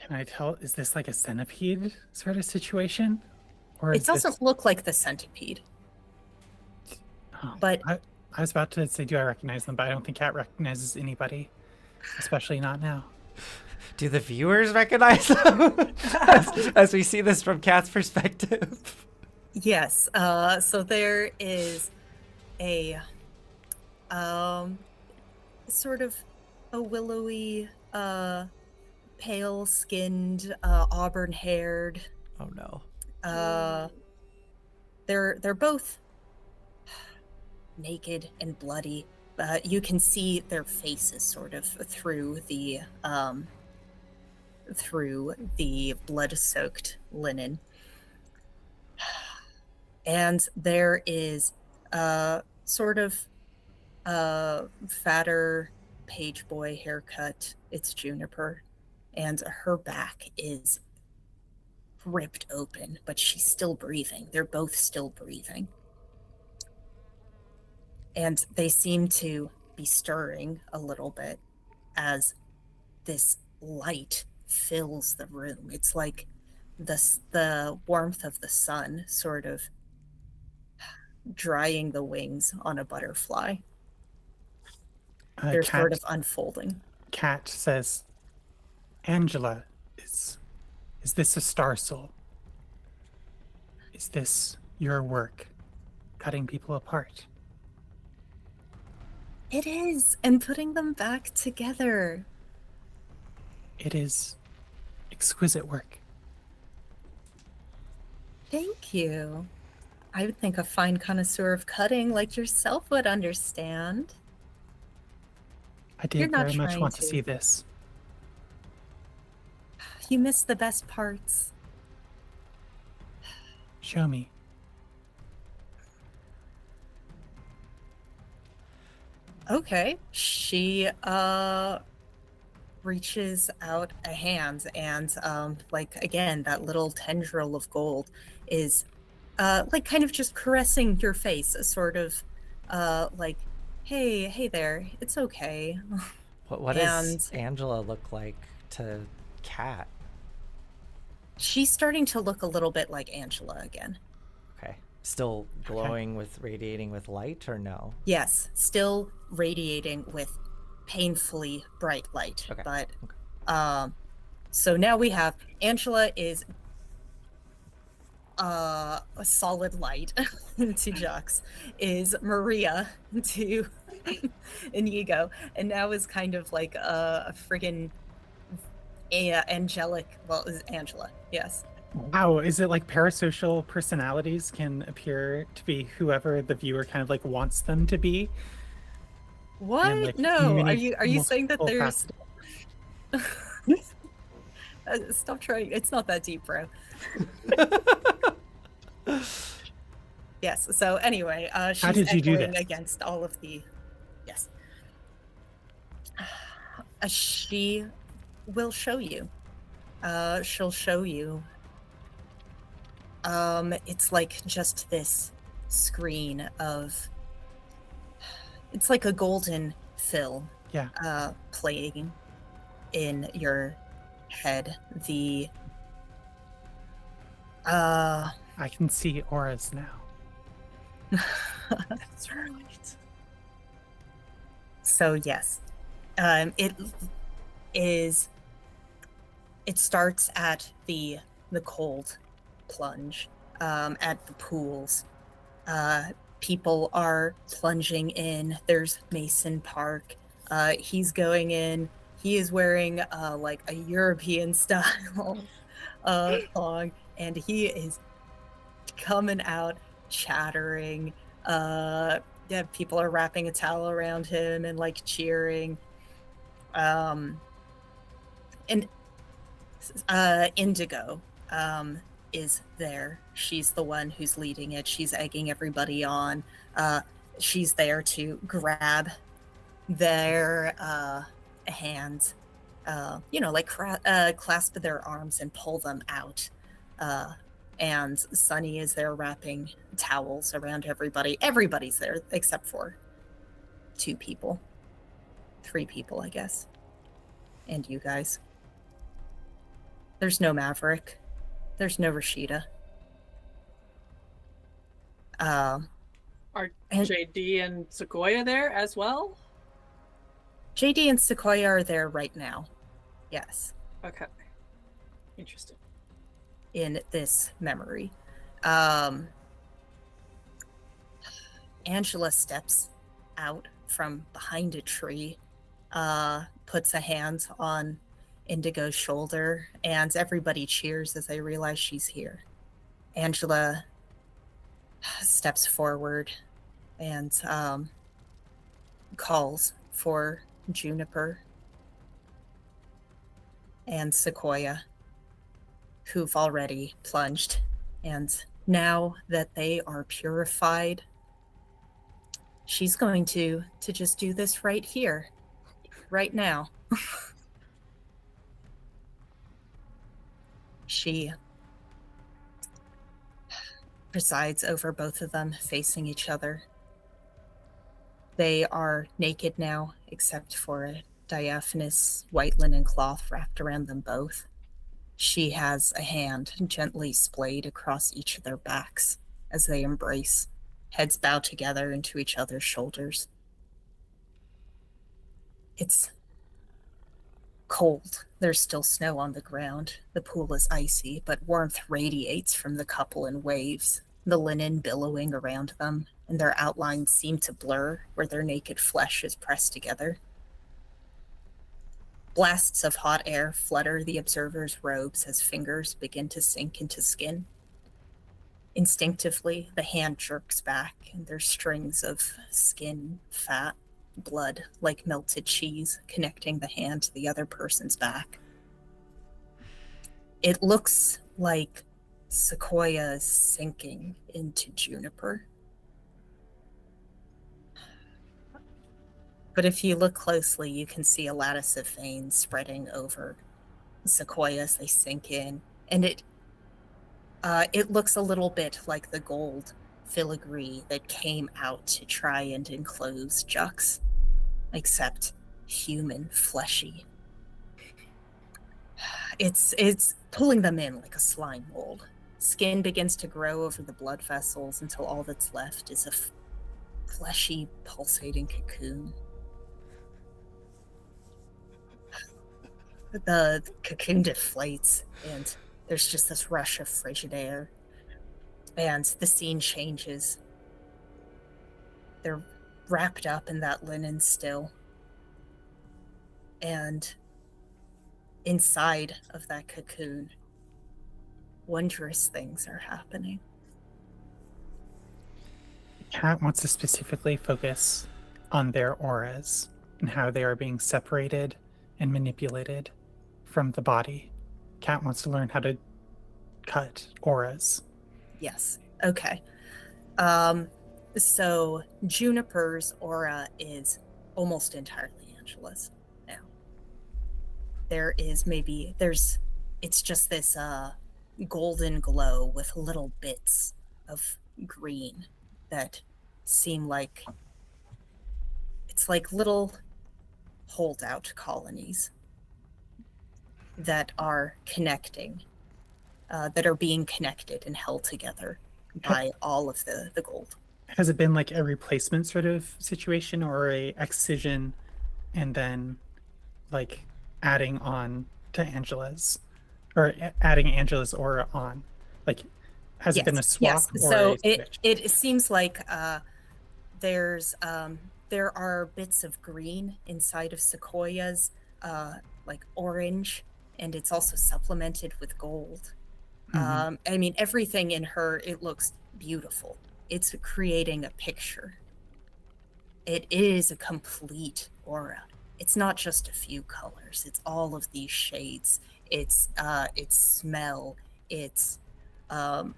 D: Can I tell? Is this like a centipede sort of situation? Or
C: It doesn't look like the centipede. But
D: I was about to say, do I recognize them? But I don't think Cat recognizes anybody, especially not now.
B: Do the viewers recognize them as we see this from Cat's perspective?
C: Yes. So there is a sort of a willowy, pale-skinned, auburn-haired.
B: Oh no.
C: They're both naked and bloody. You can see their faces sort of through the blood-soaked linen. And there is sort of fatter page boy haircut. It's Juniper, and her back is ripped open, but she's still breathing. They're both still breathing. And they seem to be stirring a little bit as this light fills the room. It's like the warmth of the sun sort of drying the wings on a butterfly. They're sort of unfolding.
D: Cat says, Angela, is this a star soul? Is this your work, cutting people apart?
C: It is, and putting them back together.
D: It is exquisite work.
C: Thank you. I would think a fine connoisseur of cutting like yourself would understand.
D: I did very much want to see this.
C: You missed the best parts.
D: Show me.
C: Okay. She reaches out a hand, and like, again, that little tendril of gold is like kind of just caressing your face, sort of like, hey there, it's okay.
B: What does Angela look like to Cat?
C: She's starting to look a little bit like Angela again.
B: Okay. Still glowing with radiating with light or no?
C: Yes, still radiating with painfully bright light.
B: Okay.
C: But so now we have Angela is a solid light to Jux, is Maria to Inigo, and now is kind of like a friggin' angelic. Well, is Angela? Yes.
D: Wow, is it like parasocial personalities can appear to be whoever the viewer kind of like wants them to be?
C: What?
D: And, like,
C: No.
D: many
C: Are you saying that
D: multiple
C: there's? Stop trying. It's not that deep, bro. Yes. So anyway, she's
D: How did you do
C: echoing
D: this?
C: against all of the. Yes. She will show you. She'll show you. It's like just this screen of. It's like a golden film.
D: Yeah.
C: Playing in your head. The.
D: I can see auras now.
C: That's right. So yes, it is. It starts at the cold plunge, at the pools. People are plunging in. There's Mason Park. He's going in. He is wearing like a European style thong, and he is coming out chattering. Yeah, people are wrapping a towel around him and like cheering. And Indigo is there. She's the one who's leading it. She's egging everybody on. She's there to grab their hands, like clasp their arms and pull them out. And Sunny is there wrapping towels around everybody. Everybody's there except for 2 people. 3 people, I guess. And you guys. There's no Maverick. There's no Rashida.
A: Are JD and Sequoia there as well?
C: JD and Sequoia are there right now. Yes.
A: Okay. Interesting.
C: In this memory. Angela steps out from behind a tree, puts a hand on Indigo's shoulder, and everybody cheers as they realize she's here. Angela steps forward and calls for Juniper and Sequoia, who've already plunged. And now that they are purified, she's going to just do this right here, right now. She presides over both of them, facing each other. They are naked now, except for a diaphanous white linen cloth wrapped around them both. She has a hand gently splayed across each of their backs as they embrace, heads bow together into each other's shoulders. It's cold. There's still snow on the ground. The pool is icy, but warmth radiates from the couple in waves, the linen billowing around them, and their outlines seem to blur where their naked flesh is pressed together. Blasts of hot air flutter the observer's robes as fingers begin to sink into skin. Instinctively, the hand jerks back, and there's strings of skin, fat, blood like melted cheese connecting the hand to the other person's back. It looks like Sequoia is sinking into Juniper. But if you look closely, you can see a lattice of veins spreading over Sequoia as they sink in, and it looks a little bit like the gold filigree that came out to try and enclose Jux, except human, fleshy. It's pulling them in like a slime mold. Skin begins to grow over the blood vessels until all that's left is a fleshy, pulsating cocoon. The cocoon deflates, and there's just this rush of frigid air. And the scene changes. They're wrapped up in that linen still. And inside of that cocoon, wondrous things are happening.
D: Cat wants to specifically focus on their auras and how they are being separated and manipulated from the body. Cat wants to learn how to cut auras.
C: Yes. Okay. So Juniper's aura is almost entirely Angela's now. It's just this golden glow with little bits of green that seem like it's like little holdout colonies that are connecting, that are being connected and held together by all of the gold.
D: Has it been like a replacement sort of situation or a excision and then like adding on to Angela's or adding Angela's aura on? Like, has it been a swap?
C: Yes.
D: Or
C: So
D: a switch?
C: it seems like there are bits of green inside of Sequoia's, like orange, and it's also supplemented with gold.
D: Mhm.
C: I mean, everything in her, it looks beautiful. It's creating a picture. It is a complete aura. It's not just a few colors. It's all of these shades. It's smell. It's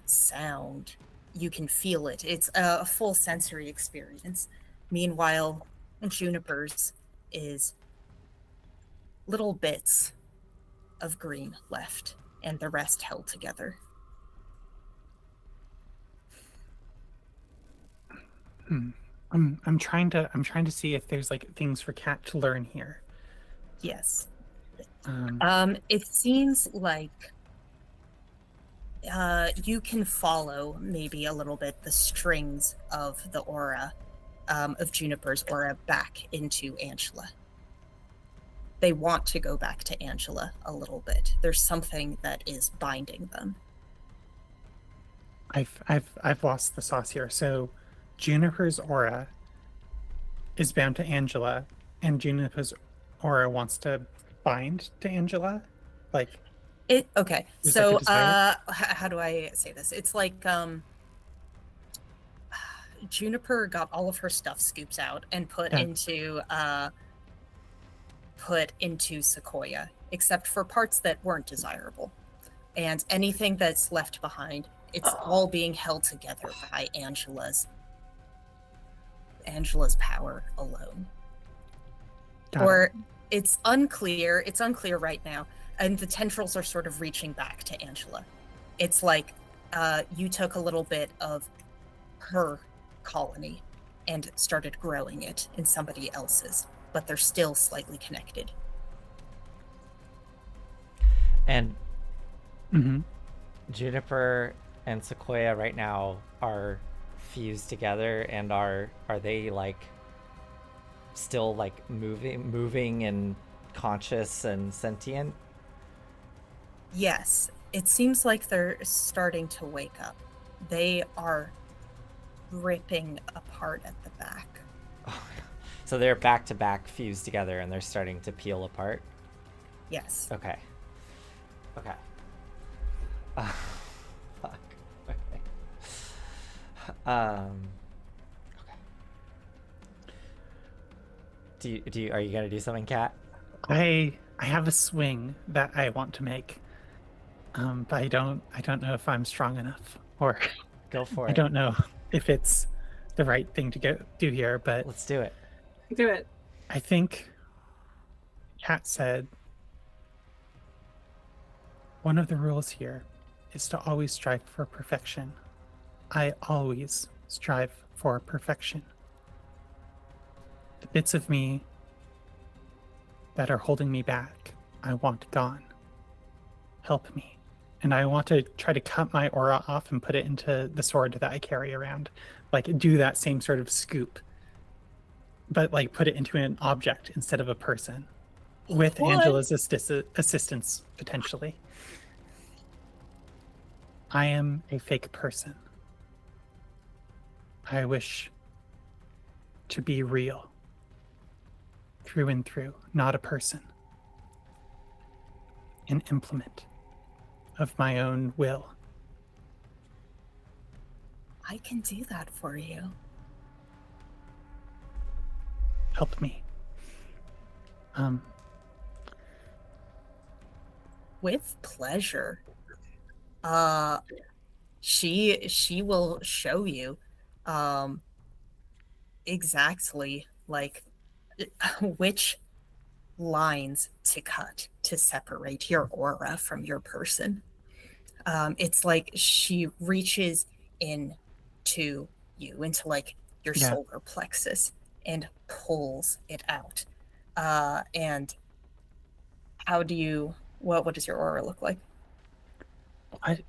C: sound. You can feel it. It's a full sensory experience. Meanwhile, Juniper's is little bits of green left, and the rest held together.
D: I'm trying to see if there's like things for Cat to learn here.
C: Yes.
D: Um,
C: It seems like you can follow maybe a little bit the strings of the aura, of Juniper's aura back into Angela. They want to go back to Angela a little bit. There's something that is binding them.
D: I've lost the sauce here. So Juniper's aura is bound to Angela, and Juniper's aura wants to bind to Angela. Like,
C: Okay.
D: There's
C: So
D: like a desire?
C: how do I say this? It's like Juniper got all of her stuff scooped out and put
D: Yeah.
C: into Sequoia, except for parts that weren't desirable. And anything that's left behind, it's all being held together by Angela's power alone.
D: got
C: Or
D: it.
C: it's unclear right now, and the tendrils are sort of reaching back to Angela. It's like you took a little bit of her colony and started growing it in somebody else's, but they're still slightly connected.
B: And
D: Mm-hmm.
B: Juniper and Sequoia right now are fused together, and are they like still like moving and conscious and sentient?
C: Yes, it seems like they're starting to wake up. They are ripping apart at the back.
B: So they're back to back fused together and they're starting to peel apart.
C: Yes.
B: Okay. Fuck. Okay. Okay. Are you gonna do something, Kat?
D: I have a swing that I want to make, but I don't know if I'm strong enough, or
B: Go for
D: I
B: it.
D: don't know if it's the right thing to do here. But
B: Let's do it.
A: Do it.
D: I think Kat said one of the rules here is to always strive for perfection. I always strive for perfection. The bits of me that are holding me back, I want gone. help me. And I want to try to cut my aura off and put it into the sword that I carry around. Like, do that same sort of scoop, but like put it into an object instead of a person, with
C: What?
D: Angela's assistance, potentially. I am a fake person. I wish to be real, through and through, not a person. An implement of my own will.
C: I can do that for you.
D: Help me.
C: With pleasure. She will show you exactly like which lines to cut to separate your aura from your person. It's like she reaches into you, into like your
D: Yeah.
C: solar plexus, and pulls it out. And how do you? What does your aura look like?
D: What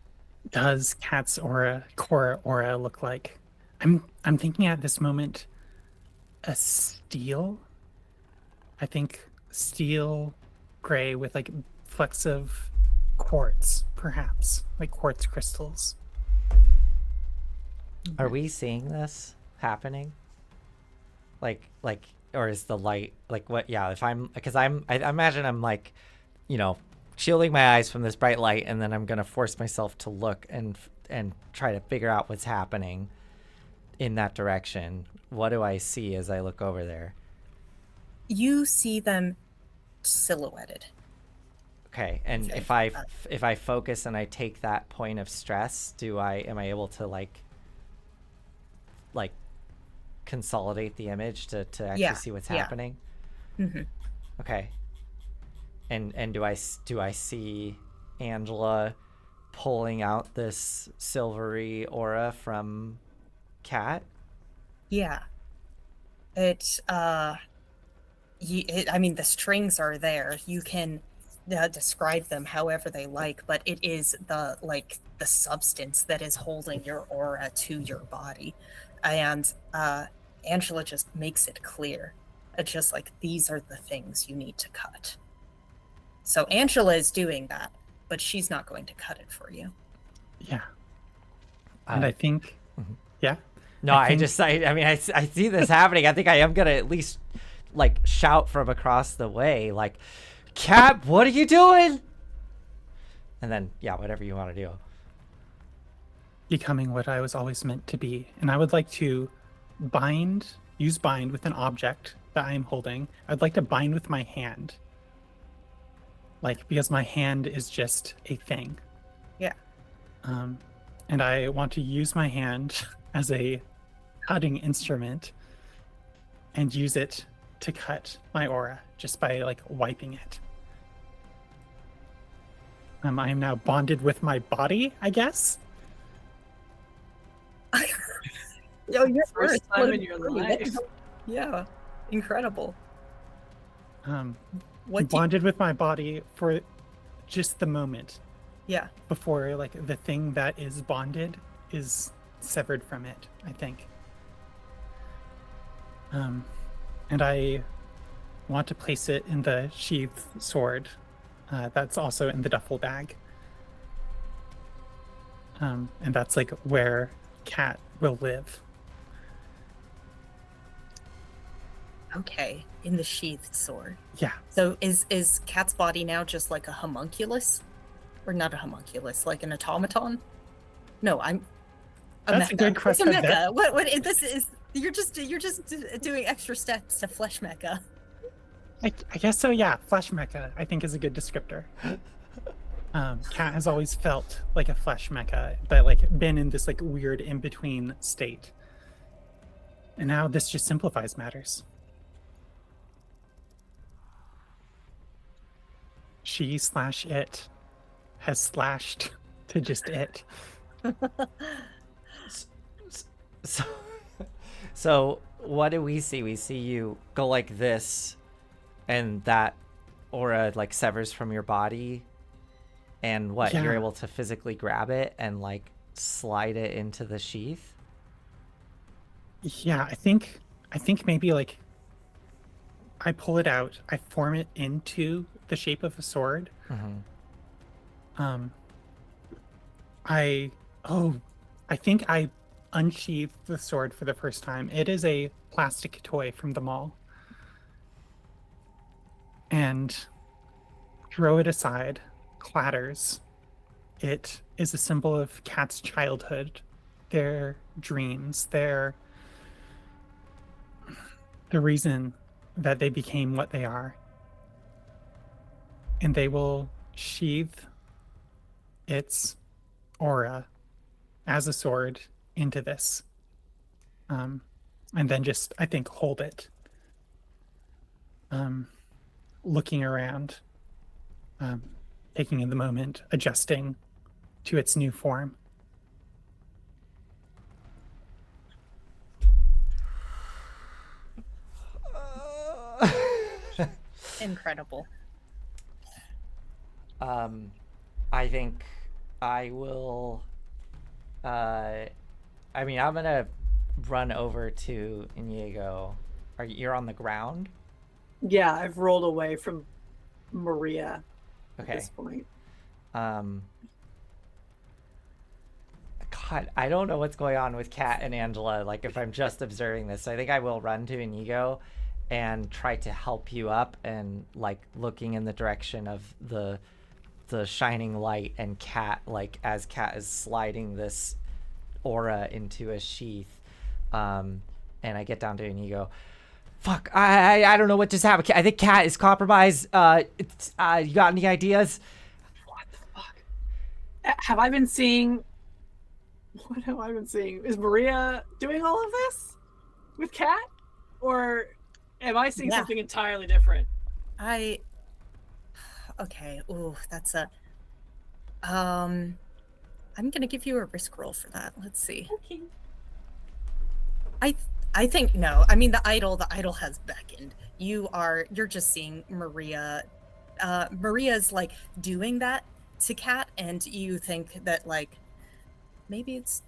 D: does Cat's core aura look like? I'm thinking at this moment a steel. I think steel gray with like flecks of quartz, perhaps, like quartz crystals.
B: Are we seeing this happening? Like, or is the light like what? Yeah, if I'm, because I imagine I'm like, shielding my eyes from this bright light, and then I'm gonna force myself to look and try to figure out what's happening in that direction. What do I see as I look over there?
C: You see them silhouetted.
B: Okay, and
C: Okay.
B: if I focus and I take that point of stress, am I able to like consolidate the image to actually see what's happening?
C: Mm-hmm.
B: Okay. And do I see Angela pulling out this silvery aura from Cat?
C: Yeah. I mean, the strings are there. You can describe them however they like, but it is the substance that is holding your aura to your body. And Angela just makes it clear. It's just like, these are the things you need to cut. So Angela is doing that, but she's not going to cut it for you.
D: Yeah. And I think, yeah.
B: No, I mean, I see this happening. I think I am gonna at least like shout from across the way, like, Cat, what are you doing? And then, yeah, whatever you want to do.
D: Becoming what I was always meant to be. And I would like to use bind with an object that I am holding. I'd like to bind with my hand. Because my hand is just a thing.
C: Yeah.
D: And I want to use my hand as a cutting instrument and use it to cut my aura just by wiping it. I am now bonded with my body, I guess.
C: Yo, your
A: First time in your life.
C: Yeah, incredible.
D: Bonded with my body for just the moment.
C: Yeah.
D: Before the thing that is bonded is severed from it, I think. And I want to place it in the sheath sword that's also in the duffel bag. And that's where Cat will live.
C: Okay, in the sheathed sword.
D: Yeah.
C: So is Cat's body now just like a homunculus? Or not a homunculus, like an automaton? No, I'm a
D: That's
C: mecha.
D: a good question.
C: It's a mecha. What this is, you're just doing extra steps to flesh mecha.
D: I guess so, yeah. Flesh mecha, I think, is a good descriptor. Cat has always felt like a flesh mecha, but been in this weird in-between state. And now this just simplifies matters. She/it has slashed to just it.
B: So what do we see? We see you go like this, and that aura severs from your body, And what,
D: Yeah.
B: you're able to physically grab it and like slide it into the sheath?
D: Yeah, I think maybe like I pull it out, I form it into the shape of a sword. Um, I I think I unsheathed the sword for the first time. It is a plastic toy from the mall. And throw it aside, clatters. It is a symbol of Cat's childhood, their dreams, the reason that they became what they are. And they will sheathe its aura as a sword into this. And then just, I think, hold it. Looking around, taking in the moment, adjusting to its new form.
C: Incredible.
B: I think I will. I mean, I'm gonna run over to Inigo. You're on the ground?
A: Yeah, I've rolled away from Maria at
B: Okay.
A: this point.
B: God, I don't know what's going on with Kat and Angela. Like, if I'm just observing this, so I think I will run to Inigo and try to help you up, and like looking in the direction of the shining light, and Kat, like as Kat is sliding this aura into a sheath, and I get down to Inigo. Fuck, I don't know what just happened. I think Kat is compromised. You got any ideas?
A: What the fuck? Have I been seeing? What have I been seeing? Is Maria doing all of this with Kat, or am I seeing something entirely different?
C: Okay. Ooh, that's a. I'm gonna give you a risk roll for that. Let's see.
A: Okay.
C: I think no. I mean, the idol has beckoned. You're just seeing Maria. Maria's like doing that to Kat, and you think that like maybe it's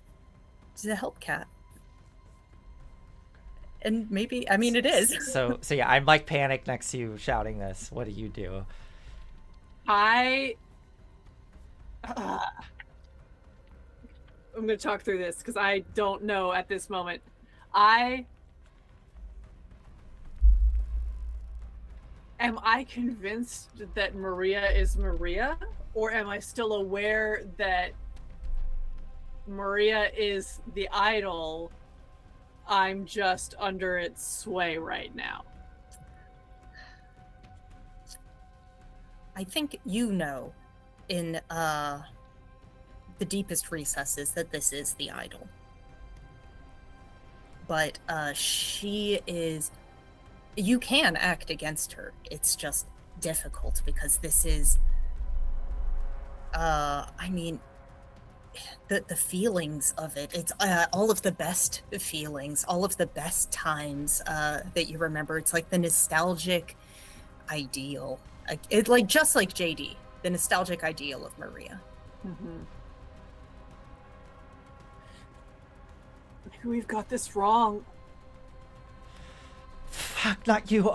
C: to help Kat. And maybe, I mean, it is.
B: So yeah, I'm like panicked next to you shouting this. What do you do?
A: I'm going to talk through this because I don't know at this moment. Am I convinced that Maria is Maria, or am I still aware that Maria is the idol? I'm just under its sway right now.
C: I think you know in the deepest recesses that this is the idol. But she is... You can act against her. It's just difficult because this is... I mean... The feelings of it, it's all of the best feelings, all of the best times that you remember. It's like the nostalgic ideal. It's like just like JD, the nostalgic ideal of Maria.
A: Mm-hmm. Maybe we've got this wrong.
B: Fuck, not you.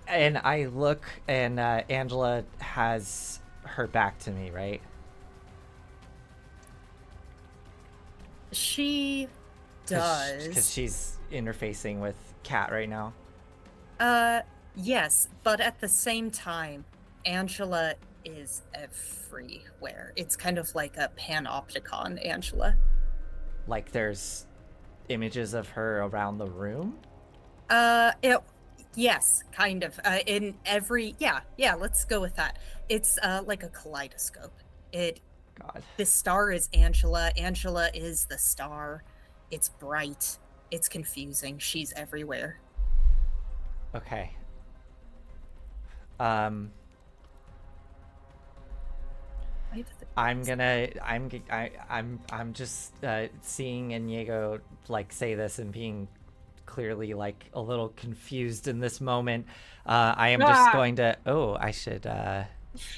B: And I look, and Angela has her back to me, right?
C: She does.
B: Because she's interfacing with Kat right now.
C: Yes, but at the same time, Angela is everywhere. It's kind of like a panopticon Angela.
B: Like there's images of her around the room?
C: Yes, kind of. In every... Yeah, let's go with that. It's like a kaleidoscope.
B: God.
C: The star is Angela. Angela is the star. It's bright. It's confusing. She's everywhere.
B: Okay. I'm just seeing Inigo like say this and being clearly like a little confused in this moment. I am just going to... Oh, I should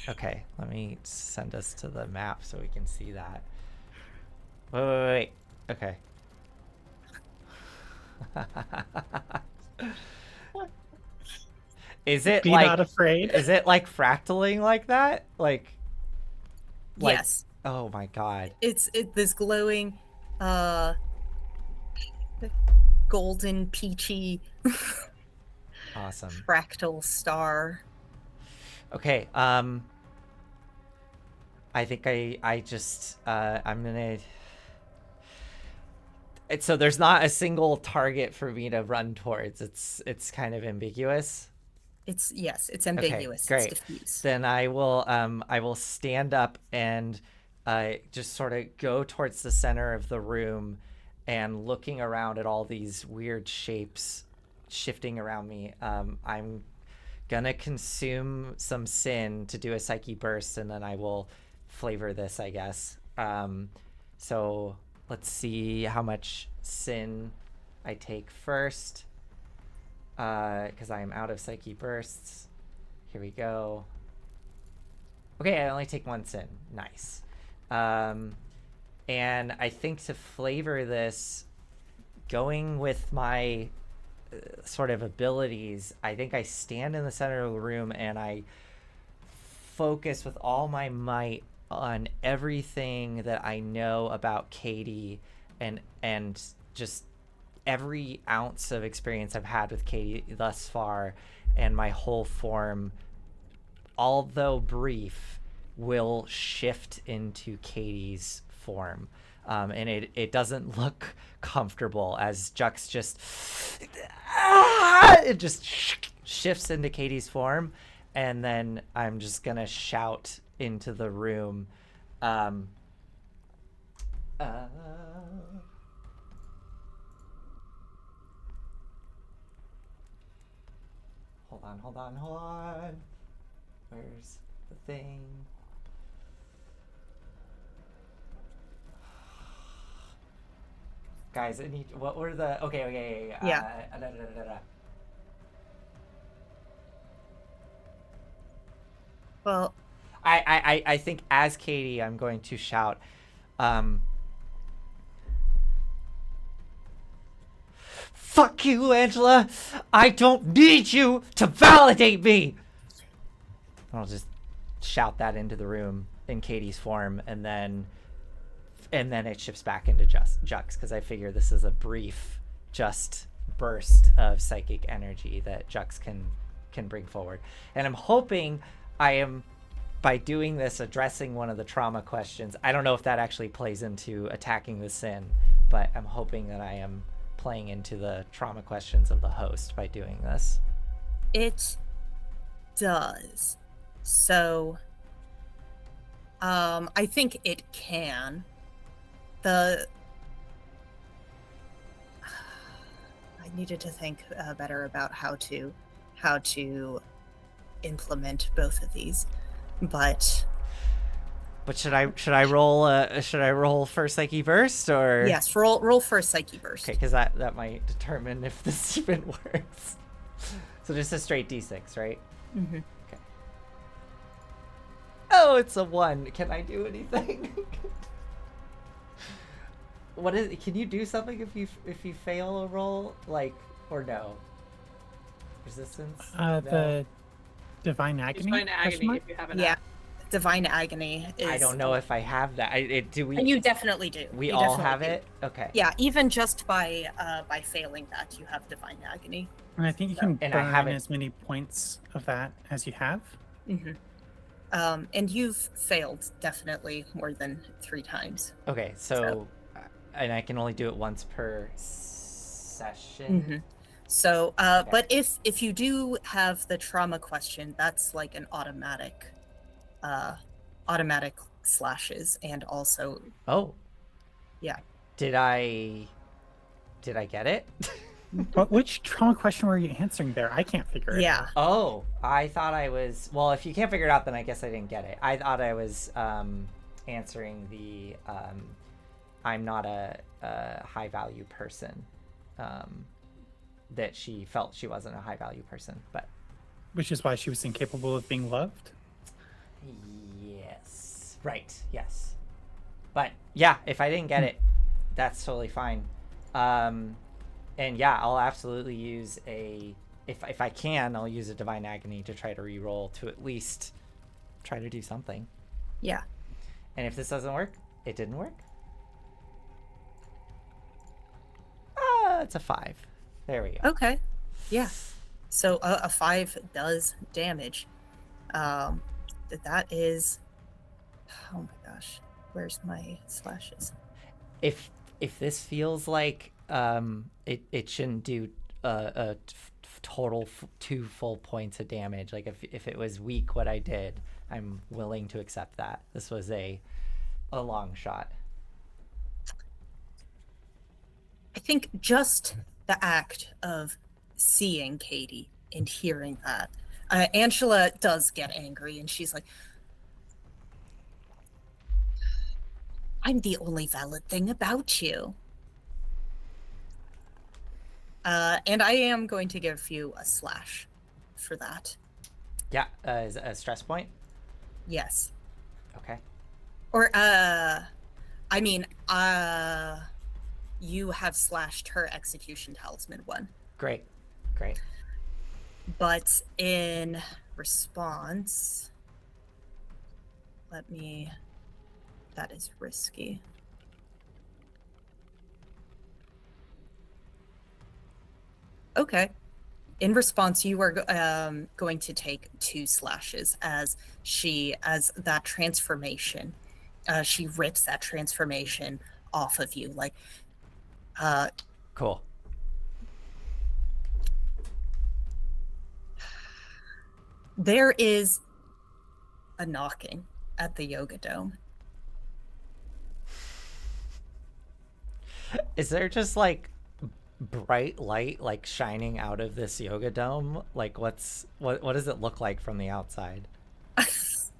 B: Okay, let me send us to the map so we can see that. Wait. Okay. Is it
D: Be
B: like
D: not afraid.
B: is it like fractaling like that? Like
C: Yes.
B: oh my god.
C: It's this glowing golden peachy
B: Awesome.
C: fractal star.
B: Okay, I think I just I'm gonna so there's not a single target for me to run towards. It's kind of ambiguous.
C: It's
B: Okay,
C: ambiguous.
B: great.
C: It's diffuse.
B: Then I will stand up and just sort of go towards the center of the room and looking around at all these weird shapes shifting around me. I'm gonna consume some sin to do a psyche burst, and then I will flavor this, I guess. So let's see how much sin I take first, because I am out of psyche bursts. Here we go. Okay, I only take 1 sin. Nice. And I think to flavor this, going with my sort of abilities, I think I stand in the center of the room and I focus with all my might on everything that I know about Katie and just every ounce of experience I've had with Katie thus far, and my whole form, although brief, will shift into Katie's form. And it doesn't look comfortable as Jux just it just shifts into Katie's form, and then I'm just gonna shout into the room. Hold on. Where's the thing? Guys, I need. What were the? Okay.
C: Yeah. Well,
B: I think as Katie, I'm going to shout. Fuck you, Angela! I don't need you to validate me! I'll just shout that into the room in Katie's form, and then it shifts back into Jux, because I figure this is a brief, just burst of psychic energy that Jux can bring forward. And I'm hoping I am, by doing this, addressing one of the trauma questions. I don't know if that actually plays into attacking the sin, but I'm hoping that I am playing into the trauma questions of the host by doing this.
C: It does. So, I think it can. I needed to think better about how to implement both of these, but
B: should I roll first psyche burst, or
C: yes, roll first psyche burst.
B: Okay, because that might determine if this even works. So just a straight d6, right?
C: Mm-hmm.
B: Okay. Oh, it's a 1. Can I do anything? What is? Can you do something if you fail a roll, like, or no? Resistance.
D: The
B: No.
D: divine agony.
A: Divine
D: question
A: agony,
D: mark?
A: if you have an
C: Yeah, divine agony is.
B: I don't know if I have that. Do we?
C: And you definitely do.
B: We
C: You
B: all
C: definitely
B: have
C: do.
B: it. Okay.
C: Yeah, even just by failing that, you have divine agony.
D: And I think you can
B: And I
D: burn
B: haven't-
D: as many points of that as you have.
C: Mm-hmm. And you've failed definitely more than 3 times.
B: Okay. So, and I can only do it once per session.
C: Mm-hmm. So, but if you do have the trauma question, that's like an automatic slashes, and also.
B: Oh.
C: Yeah.
B: Did I get it?
D: But which trauma question were you answering there? I can't figure it out.
C: Yeah.
B: Oh, I thought I was. Well, if you can't figure it out, then I guess I didn't get it. I thought I was answering the I'm not a high value person. That she felt she wasn't a high value person, but
D: Which is why she was incapable of being loved.
B: Yes. Right. Yes. But yeah, if I didn't get it, that's totally fine. And yeah, I'll absolutely use if I can, I'll use a divine agony to try to re-roll to at least try to do something.
C: Yeah.
B: And if this doesn't work, it didn't work. It's a 5. There we go.
C: Okay. Yeah. So a 5 does damage. That is. Oh my gosh, where's my slashes?
B: If this feels like it shouldn't do a total 2 full points of damage, like if it was weak what I did, I'm willing to accept that. This was a long shot.
C: I think just the act of seeing Katie and hearing that, Angela does get angry, and she's like, I'm the only valid thing about you. And I am going to give you a slash for that.
B: Yeah, is a stress point?
C: Yes.
B: Okay.
C: Or, you have slashed her execution talisman 1.
B: Great.
C: But in response, that is risky. Okay. In response, you are going to take 2 slashes as that transformation, she rips that transformation off of you. Like,
B: Cool.
C: There is a knocking at the yoga dome.
B: Is there just like bright light like shining out of this yoga dome? Like what does it look like from the outside?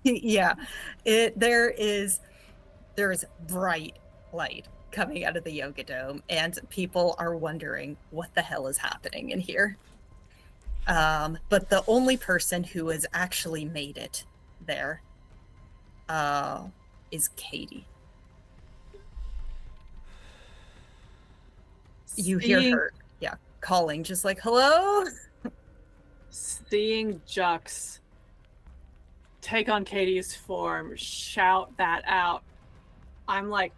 C: Yeah, there is bright light coming out of the yoga dome, and people are wondering what the hell is happening in here. But the only person who has actually made it there is Katie. You hear her, calling, just like, hello?
A: Seeing Jux take on Katie's form, shout that out, I'm like,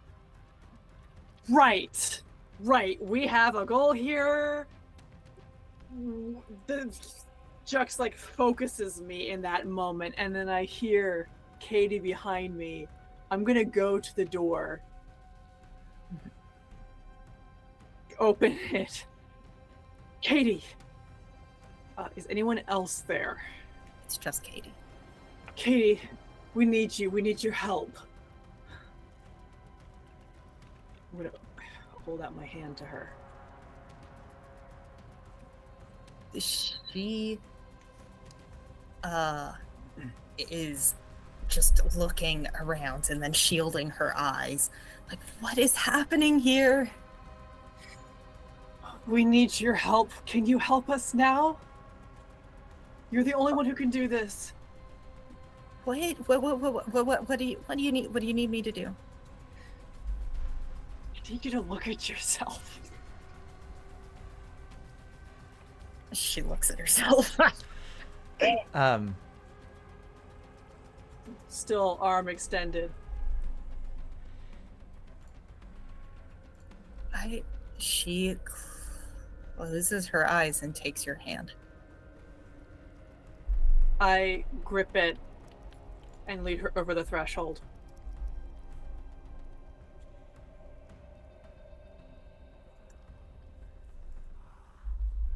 A: right, we have a goal here. The Jux like focuses me in that moment, and then I hear Katie behind me. I'm gonna go to the door, open it. Katie, is anyone else there?
C: It's just Katie.
A: Katie, we need you. We need your help. I'm gonna hold out my hand to her.
C: She is just looking around and then shielding her eyes. Like, what is happening here?
A: We need your help. Can you help us now? You're the only one who can do this.
C: Wait, what do you need? What do you need me to do?
A: I need you to look at yourself.
C: She looks at herself.
A: Still arm extended.
C: She closes her eyes and takes your hand.
A: I grip it and lead her over the threshold.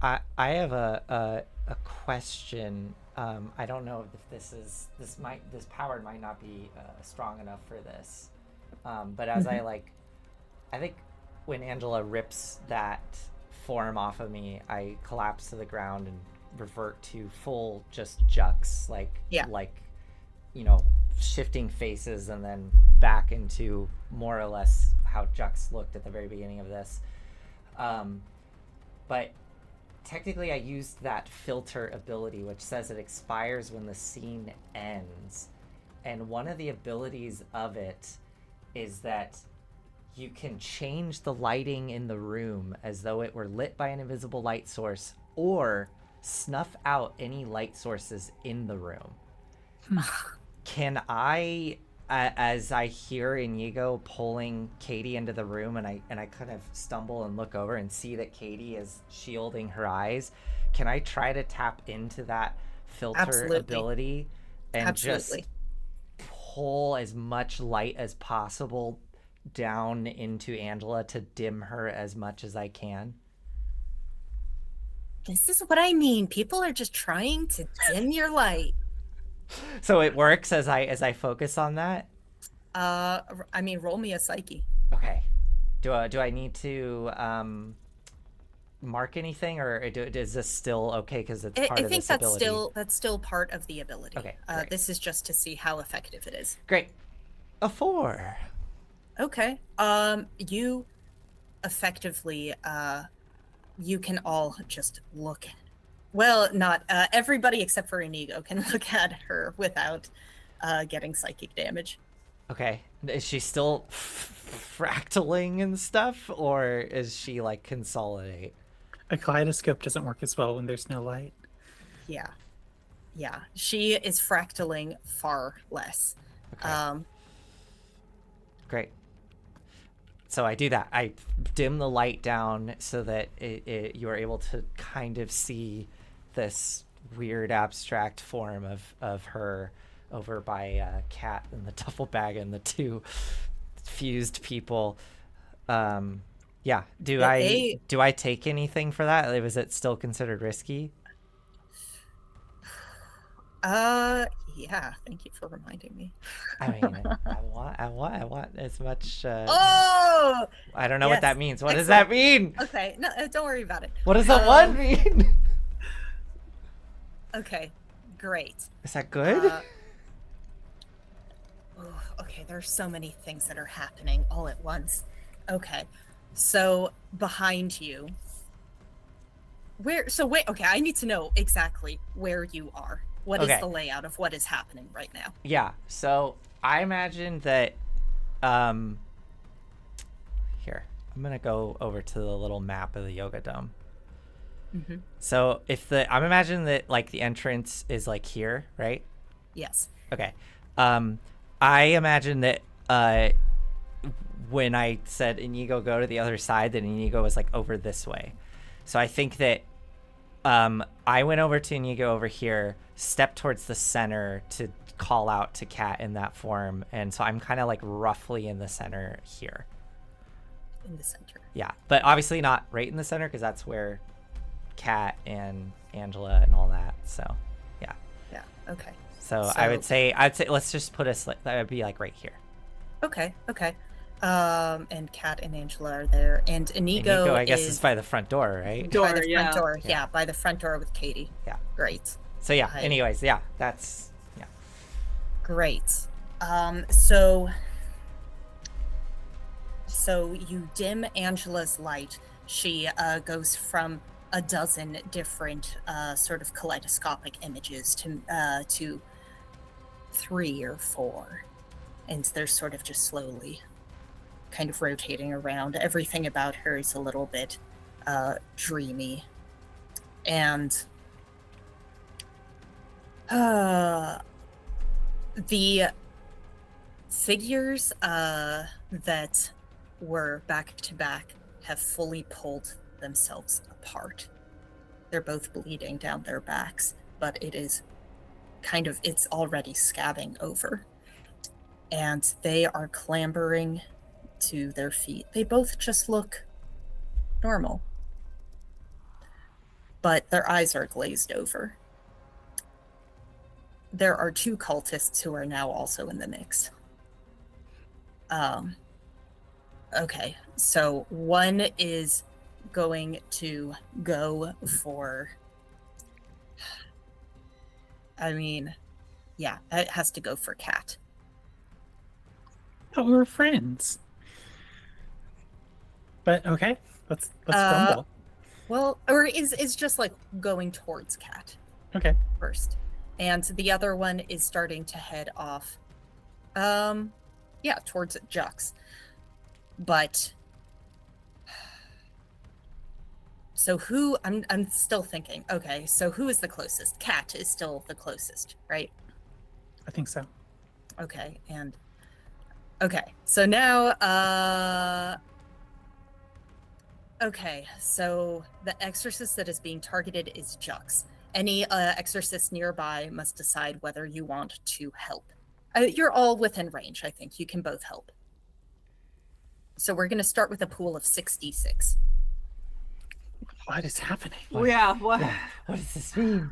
B: I have a question. I don't know if this power might not be strong enough for this. But as I think when Angela rips that form off of me, I collapse to the ground and revert to full just Jux, shifting faces and then back into more or less how Jux looked at the very beginning of this. But technically I used that filter ability, which says it expires when the scene ends. and one of the abilities of it is that you can change the lighting in the room as though it were lit by an invisible light source, or snuff out any light sources in the room. Can I, as I hear Inigo pulling Katie into the room, and I kind of stumble and look over and see that Katie is shielding her eyes, can I try to tap into that filter ability and just pull as much light as possible down into Angela to dim her as much as I can?
C: This is what I mean. People are just trying to dim your light.
B: So it works as I focus on that?
C: I mean, roll me a psyche.
B: Okay. Do I need to mark anything, or is this still okay because it's part of this ability?
C: I think that's still part of the ability.
B: Okay.
C: This is just to see how effective it is.
B: Great. A 4.
C: Okay. You effectively you can all just look at. Well, not everybody except for Inigo can look at her without getting psychic damage.
B: Okay. Is she still fractaling and stuff, or is she like consolidate?
D: A kaleidoscope doesn't work as well when there's no light.
C: Yeah. She is fractaling far less.
B: Okay. Great. So I do that. I dim the light down so that you are able to kind of see this weird abstract form of her over by Cat and the duffel bag and the 2 fused people. Yeah. Do I take anything for that? Was it still considered risky?
C: Yeah, thank you for reminding me.
B: I mean, I want as much.
C: Oh!
B: I don't know what that means. What does that mean?
C: Okay, no, don't worry about it.
B: What does the 1 mean?
C: Okay, great.
B: Is that good?
C: Okay, there's so many things that are happening all at once. Okay, so behind you. Wait, okay, I need to know exactly where you are. What is the layout of what is happening right now?
B: Yeah, so I imagine that, here, I'm gonna go over to the little map of the yoga dome.
C: Mm-hmm.
B: So I'm imagining that like the entrance is like here, right?
C: Yes.
B: Okay. I imagine that when I said Inigo go to the other side, that Inigo was like over this way. So I think that I went over to Inigo over here, stepped towards the center to call out to Cat in that form, and so I'm kind of like roughly in the center here.
C: In the center.
B: Yeah, but obviously not right in the center because that's where Cat and Angela and all that. So, yeah.
C: Yeah. Okay.
B: So I'd say let's just put us that would be like right here.
C: Okay. And Cat and Angela are there, and Inigo
B: I guess is by the front door, right?
C: By the front door. Yeah, by the front door with Katie.
B: Yeah.
C: Great.
B: So yeah. Anyways, yeah, that's
C: Great. So you dim Angela's light. She goes from a dozen different sort of kaleidoscopic images to 3 or 4, and they're sort of just slowly kind of rotating around. Everything about her is a little bit dreamy, and the figures that were back to back have fully pulled themselves apart. They're both bleeding down their backs, but it's already scabbing over. And they are clambering to their feet. They both just look normal, but their eyes are glazed over. There are 2 cultists who are now also in the mix. Okay, so one is going to go for... it has to go for Cat.
D: But we're friends. But okay, let's rumble.
C: Well, or is just like going towards Cat.
D: Okay.
C: First. And the other one is starting to head off Yeah, towards Jux. But so who? I'm still thinking. Okay, so who is the closest? Cat is still the closest, right?
D: I think so.
C: Okay, and okay, so now okay, so the exorcist that is being targeted is Jux. Any exorcist nearby must decide whether you want to help. You're all within range, I think. You can both help. So we're going to start with a pool of 66.
D: What is happening?
A: Yeah, what?
B: What does this mean?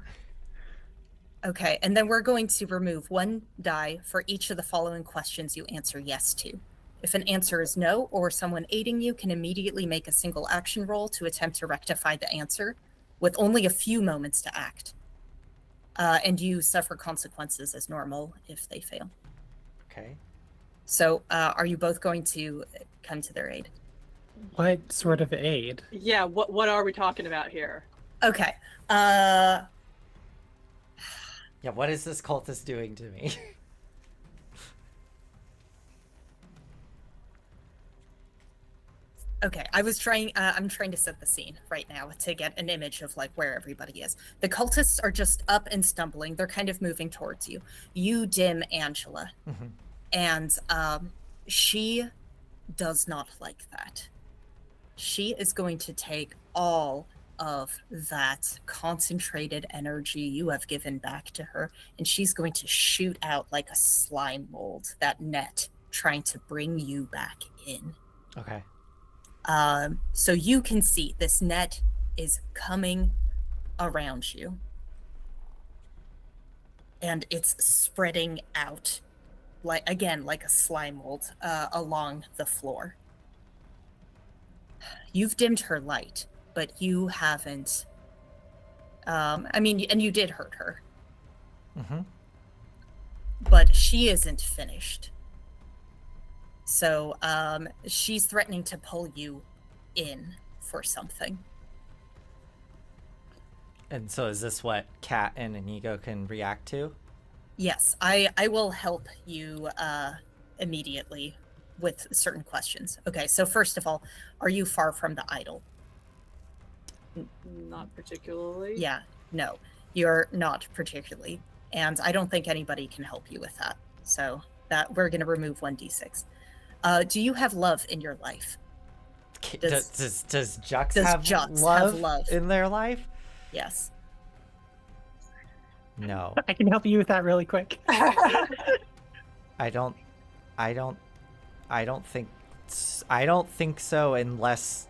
C: Okay, and then we're going to remove one die for each of the following questions you answer yes to. If an answer is no, or someone aiding you can immediately make a single action roll to attempt to rectify the answer, with only a few moments to act. And you suffer consequences as normal if they fail.
B: Okay.
C: So are you both going to come to their aid?
D: What sort of aid?
A: Yeah, what are we talking about here?
C: Okay.
B: Yeah, what is this cultist doing to me?
C: Okay, I'm trying to set the scene right now to get an image of like where everybody is. The cultists are just up and stumbling. They're kind of moving towards you. You dim Angela.
B: Mm-hmm.
C: And she does not like that. She is going to take all of that concentrated energy you have given back to her, and she's going to shoot out like a slime mold, that net, trying to bring you back in.
B: Okay.
C: So you can see this net is coming around you. And it's spreading out, like a slime mold, along the floor. You've dimmed her light, but you haven't. And you did hurt her.
B: Mm-hmm.
C: But she isn't finished. So she's threatening to pull you in for something.
B: And so is this what Kat and Inigo can react to?
C: Yes, I will help you immediately with certain questions. Okay, so first of all, are you far from the idol?
A: Not particularly.
C: Yeah, no, you're not particularly. And I don't think anybody can help you with that. So that we're going to remove 1d6. Do you have love in your life?
B: Does Jux have love in their life?
C: Yes.
B: No.
D: I can help you with that really quick.
B: I don't think so unless,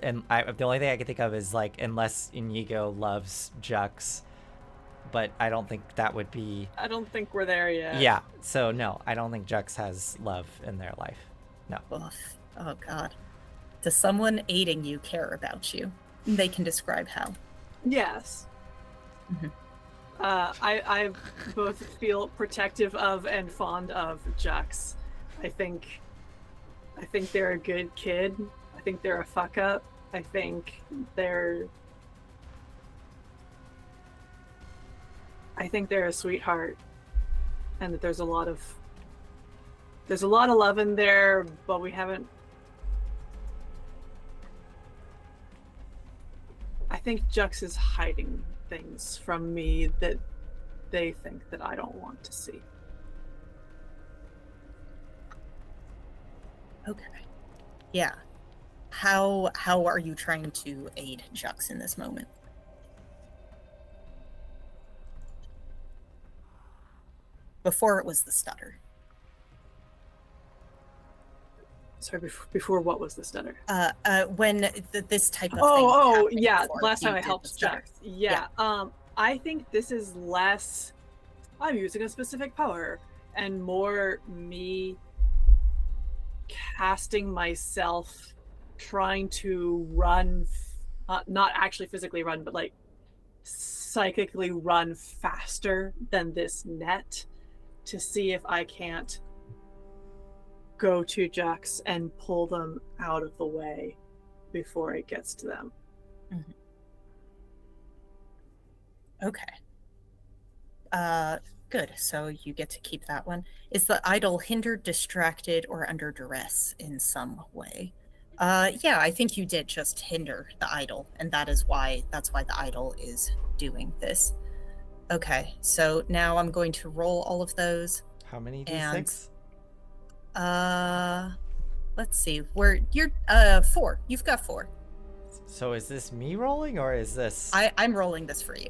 B: and the only thing I can think of is like unless Inigo loves Jux, but I don't think that would be.
A: I don't think we're there yet.
B: Yeah, so no, I don't think Jux has love in their life. No.
C: Oh God. Does someone aiding you care about you? They can describe how.
A: Yes.
C: Mm-hmm.
A: I both feel protective of and fond of Jux. I think they're a good kid. I think they're a fuck up. I think they're a sweetheart, and that there's a lot of love in there, but we haven't. I think Jux is hiding things from me that they think that I don't want to see.
C: Okay. Yeah. How are you trying to aid Jux in this moment? Before it was the stutter.
A: Sorry, before what was the stutter?
C: When this type of thing.
A: Oh, yeah.
C: Before,
A: last time I helped Jux. Yeah. I think this is less. I'm using a specific power, and more me casting myself, trying to run, not actually physically run, but like psychically run faster than this net, to see if I can't go to Jux and pull them out of the way before it gets to them.
C: Mm-hmm. Okay. Good. So you get to keep that one. Is the idol hindered, distracted, or under duress in some way? Yeah, I think you did just hinder the idol, and that's why the idol is doing this. Okay, so now I'm going to roll all of those.
B: How many
C: And
B: d6?
C: let's see. You're 4. You've got 4.
B: So is this me rolling or is this...
C: I'm rolling this for you.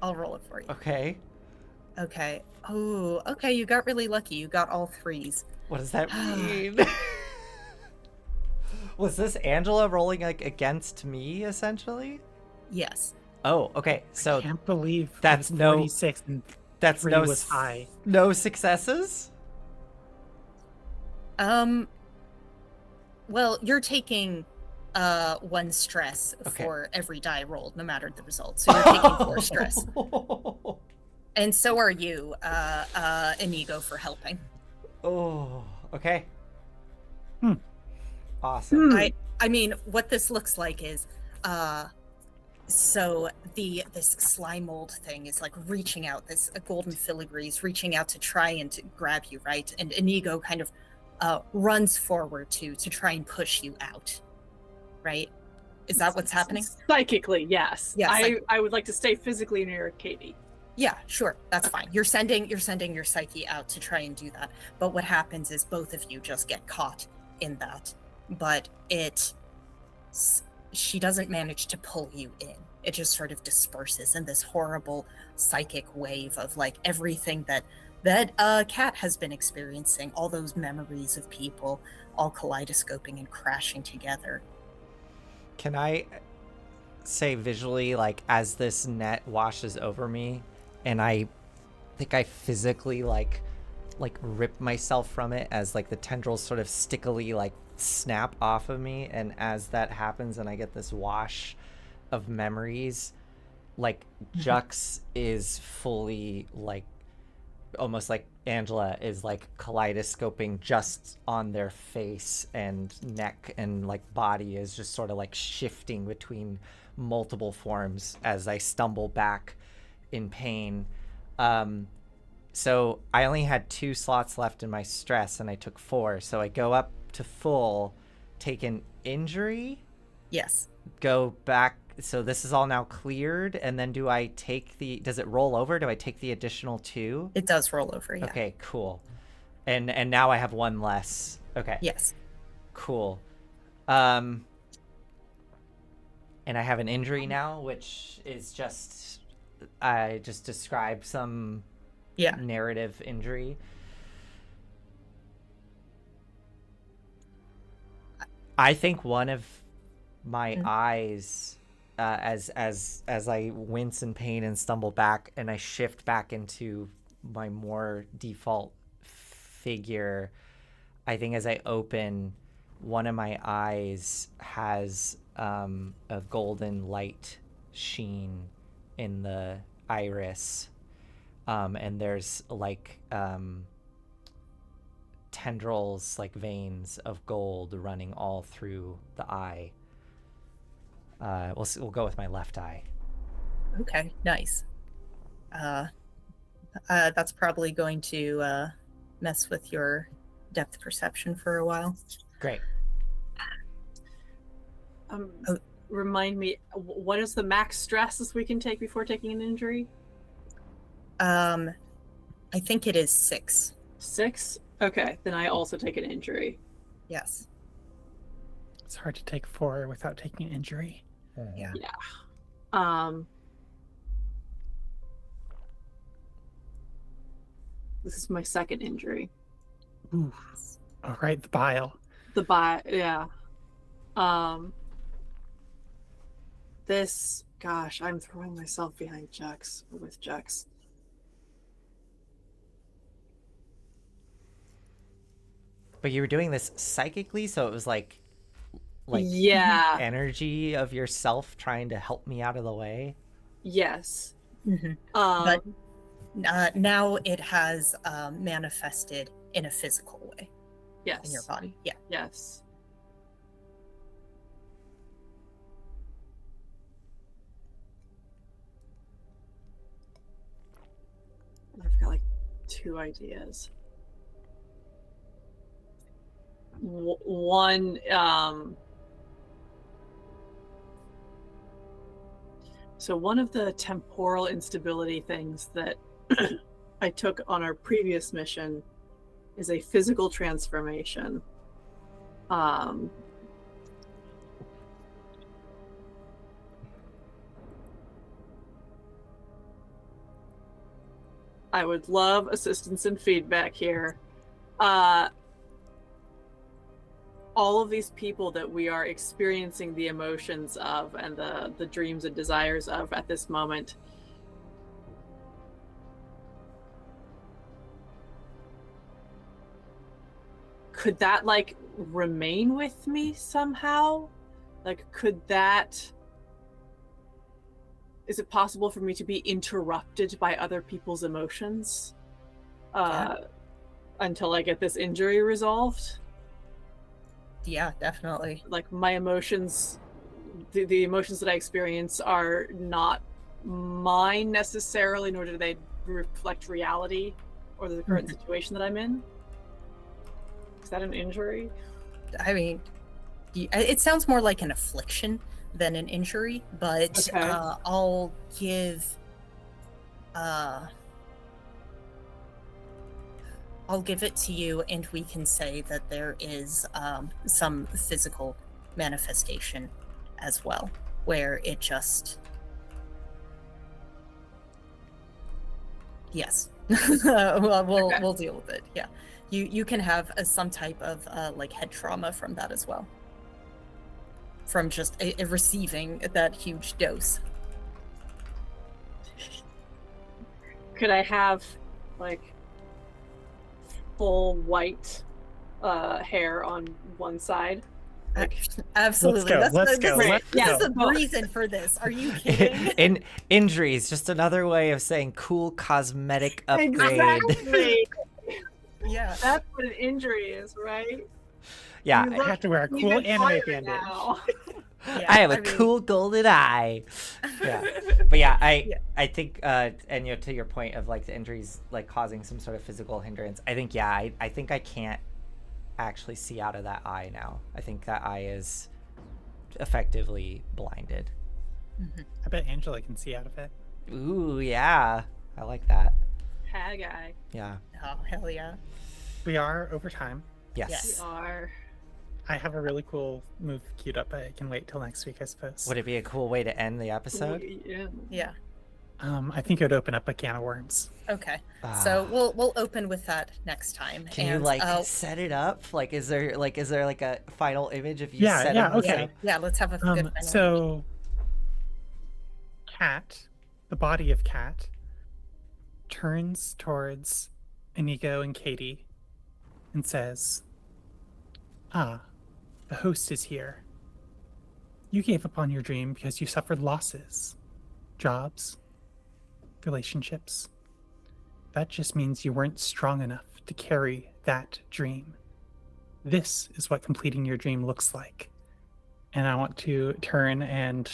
C: I'll roll it for you.
B: Okay.
C: Okay. Oh, okay, you got really lucky. You got all 3s.
B: What does that mean? Was this Angela rolling like against me essentially?
C: Yes.
B: Oh, okay. So
D: I can't believe
B: that's
D: it was
B: no
D: 46 and
B: that's
D: 3
B: no
D: was high.
B: No successes?
C: Well, you're taking 1 stress
B: Okay.
C: for every die rolled, no matter the result. So you're taking 4 stress. And so are you, Inigo, for helping.
B: Oh, okay.
D: Hmm.
B: Awesome.
C: I mean, what this looks like is so this slime mold thing is like reaching out, this golden filigree is reaching out to try and to grab you, right? And Inigo kind of runs forward to try and push you out, right? Is that what's happening?
A: Psychically, yes.
C: Yeah,
A: I would like to stay physically near Katie.
C: Yeah, sure, that's fine. You're sending your psyche out to try and do that. But what happens is both of you just get caught in that. But she doesn't manage to pull you in. It just sort of disperses in this horrible psychic wave of like everything that Cat has been experiencing, all those memories of people all kaleidoscoping and crashing together.
B: Can I say visually, like, as this net washes over me, and I think I physically like rip myself from it as like the tendrils sort of stickily like snap off of me, and as that happens and I get this wash of memories, like Jux is fully like almost like Angela is like kaleidoscoping just on their face and neck, and like body is just sort of like shifting between multiple forms as I stumble back in pain. So I only had 2 slots left in my stress and I took 4, so I go up to full, take an injury,
C: Yes.
B: go back. So this is all now cleared, and then does it roll over? Do I take the additional 2?
C: It does roll over, yeah.
B: Okay, cool. And now I have 1 less. Okay.
C: Yes.
B: Cool. And I have an injury now, which is I just describe some narrative injury. I think one of my eyes, as I wince in pain and stumble back, and I shift back into my more default figure, I think as I open, one of my eyes has a golden light sheen in the iris, and there's like tendrils, like veins of gold running all through the eye. We'll go with my left eye.
C: Okay, nice. That's probably going to mess with your depth perception for a while.
B: Great.
A: Remind me, what is the max stress we can take before taking an injury?
C: I think it is 6.
A: 6? Okay, then I also take an injury.
C: Yes.
D: It's hard to take 4 without taking an injury.
C: Yeah.
A: This is my second injury.
D: Ooh. All right, the bile.
A: Yeah. This, gosh, I'm throwing myself behind Jux, with Jux.
B: But you were doing this psychically, so it was like
A: yeah,
B: energy of yourself trying to help me out of the way.
A: Yes.
C: Mm-hmm. But now it has manifested in a physical way.
A: Yes.
C: In your body. Yeah.
A: Yes. I've got like two ideas. One, so one of the temporal instability things that I took on our previous mission is a physical transformation. I would love assistance and feedback here. All of these people that we are experiencing the emotions of and the dreams and desires of at this moment, could that like remain with me somehow? Like, is it possible for me to be interrupted by other people's emotions until I get this injury resolved?
C: Yeah, definitely.
A: Like, my emotions, the emotions that I experience are not mine necessarily, nor do they reflect reality or the current situation that I'm in. Is that an injury?
C: I mean, it sounds more like an affliction than an injury, but
A: Okay.
C: I'll give it to you, and we can say that there is some physical manifestation as well, where it just... Yes. We'll deal with it. Yeah, you can have some type of like head trauma from that as well, from just receiving that huge dose.
A: Could I have like full white hair on one side? Like,
D: Let's
C: Absolutely.
D: go.
C: That's
D: Let's go.
C: That's
D: Let's
C: the
D: go.
C: reason for this. Are you kidding?
B: Injuries, just another way of saying cool cosmetic upgrade.
A: exactly.
C: Yeah.
A: That's what an injury is, right?
B: Yeah,
A: You
D: I
A: look
D: have to wear a cool
A: even
D: anime
A: fire
D: bandage.
A: now.
C: Yeah,
B: I have a
C: mean,
B: cool golden eye. Yeah, but yeah,
C: Yeah.
B: I think, and to your point of like the injuries like causing some sort of physical hindrance, I think I think I can't actually see out of that eye now. I think that eye is effectively blinded.
D: I bet Angela can see out of it.
B: Ooh, yeah, I like that.
A: Tag guy.
B: Yeah.
C: Oh, hell yeah.
D: We are over time.
B: Yes.
A: We are.
D: I have a really cool move queued up. I can wait till next week, I suppose.
B: Would it be a cool way to end the episode?
A: Yeah.
C: Yeah.
D: I think it would open up a can of worms.
C: Okay. So
B: Ah.
C: we'll open with that next time.
B: Can you like set it up? Like, is there like a final image of you setting this
D: okay.
B: up?
C: Yeah, let's have a good final
D: So Cat, the body of Cat, turns towards Inigo and Katie and says, "Ah, the host is here. You gave up on your dream because you suffered losses. Jobs, relationships. That just means you weren't strong enough to carry that dream. This is what completing your dream looks like." And I want to turn and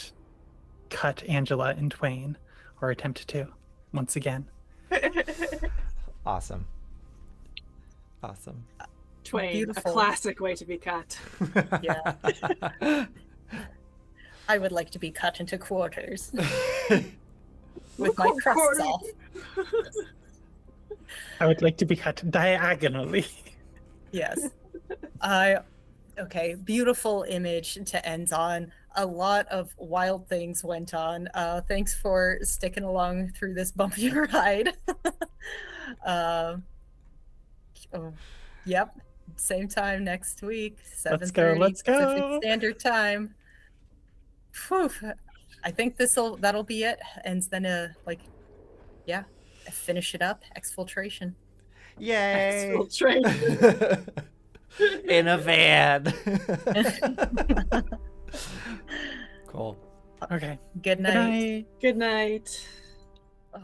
D: cut Angela in twain, or attempt to, once again.
B: Awesome. Awesome.
A: Twain,
C: Beautiful.
A: a classic way to be cut.
C: Yeah. I would like to be cut into quarters with my crusts off.
D: I would like to be cut diagonally.
C: Yes. Okay, beautiful image to end on. A lot of wild things went on. Thanks for sticking along through this bumpy ride. Yep. Same time next week, 7:30
D: Let's go.
C: Pacific Standard Time. Whew. I think that'll be it. And then finish it up. Exfiltration.
B: Yay!
A: Exfiltration.
B: In a van. Cool.
D: Okay.
C: Good night.
D: Good night.
A: Good night.
C: Ugh.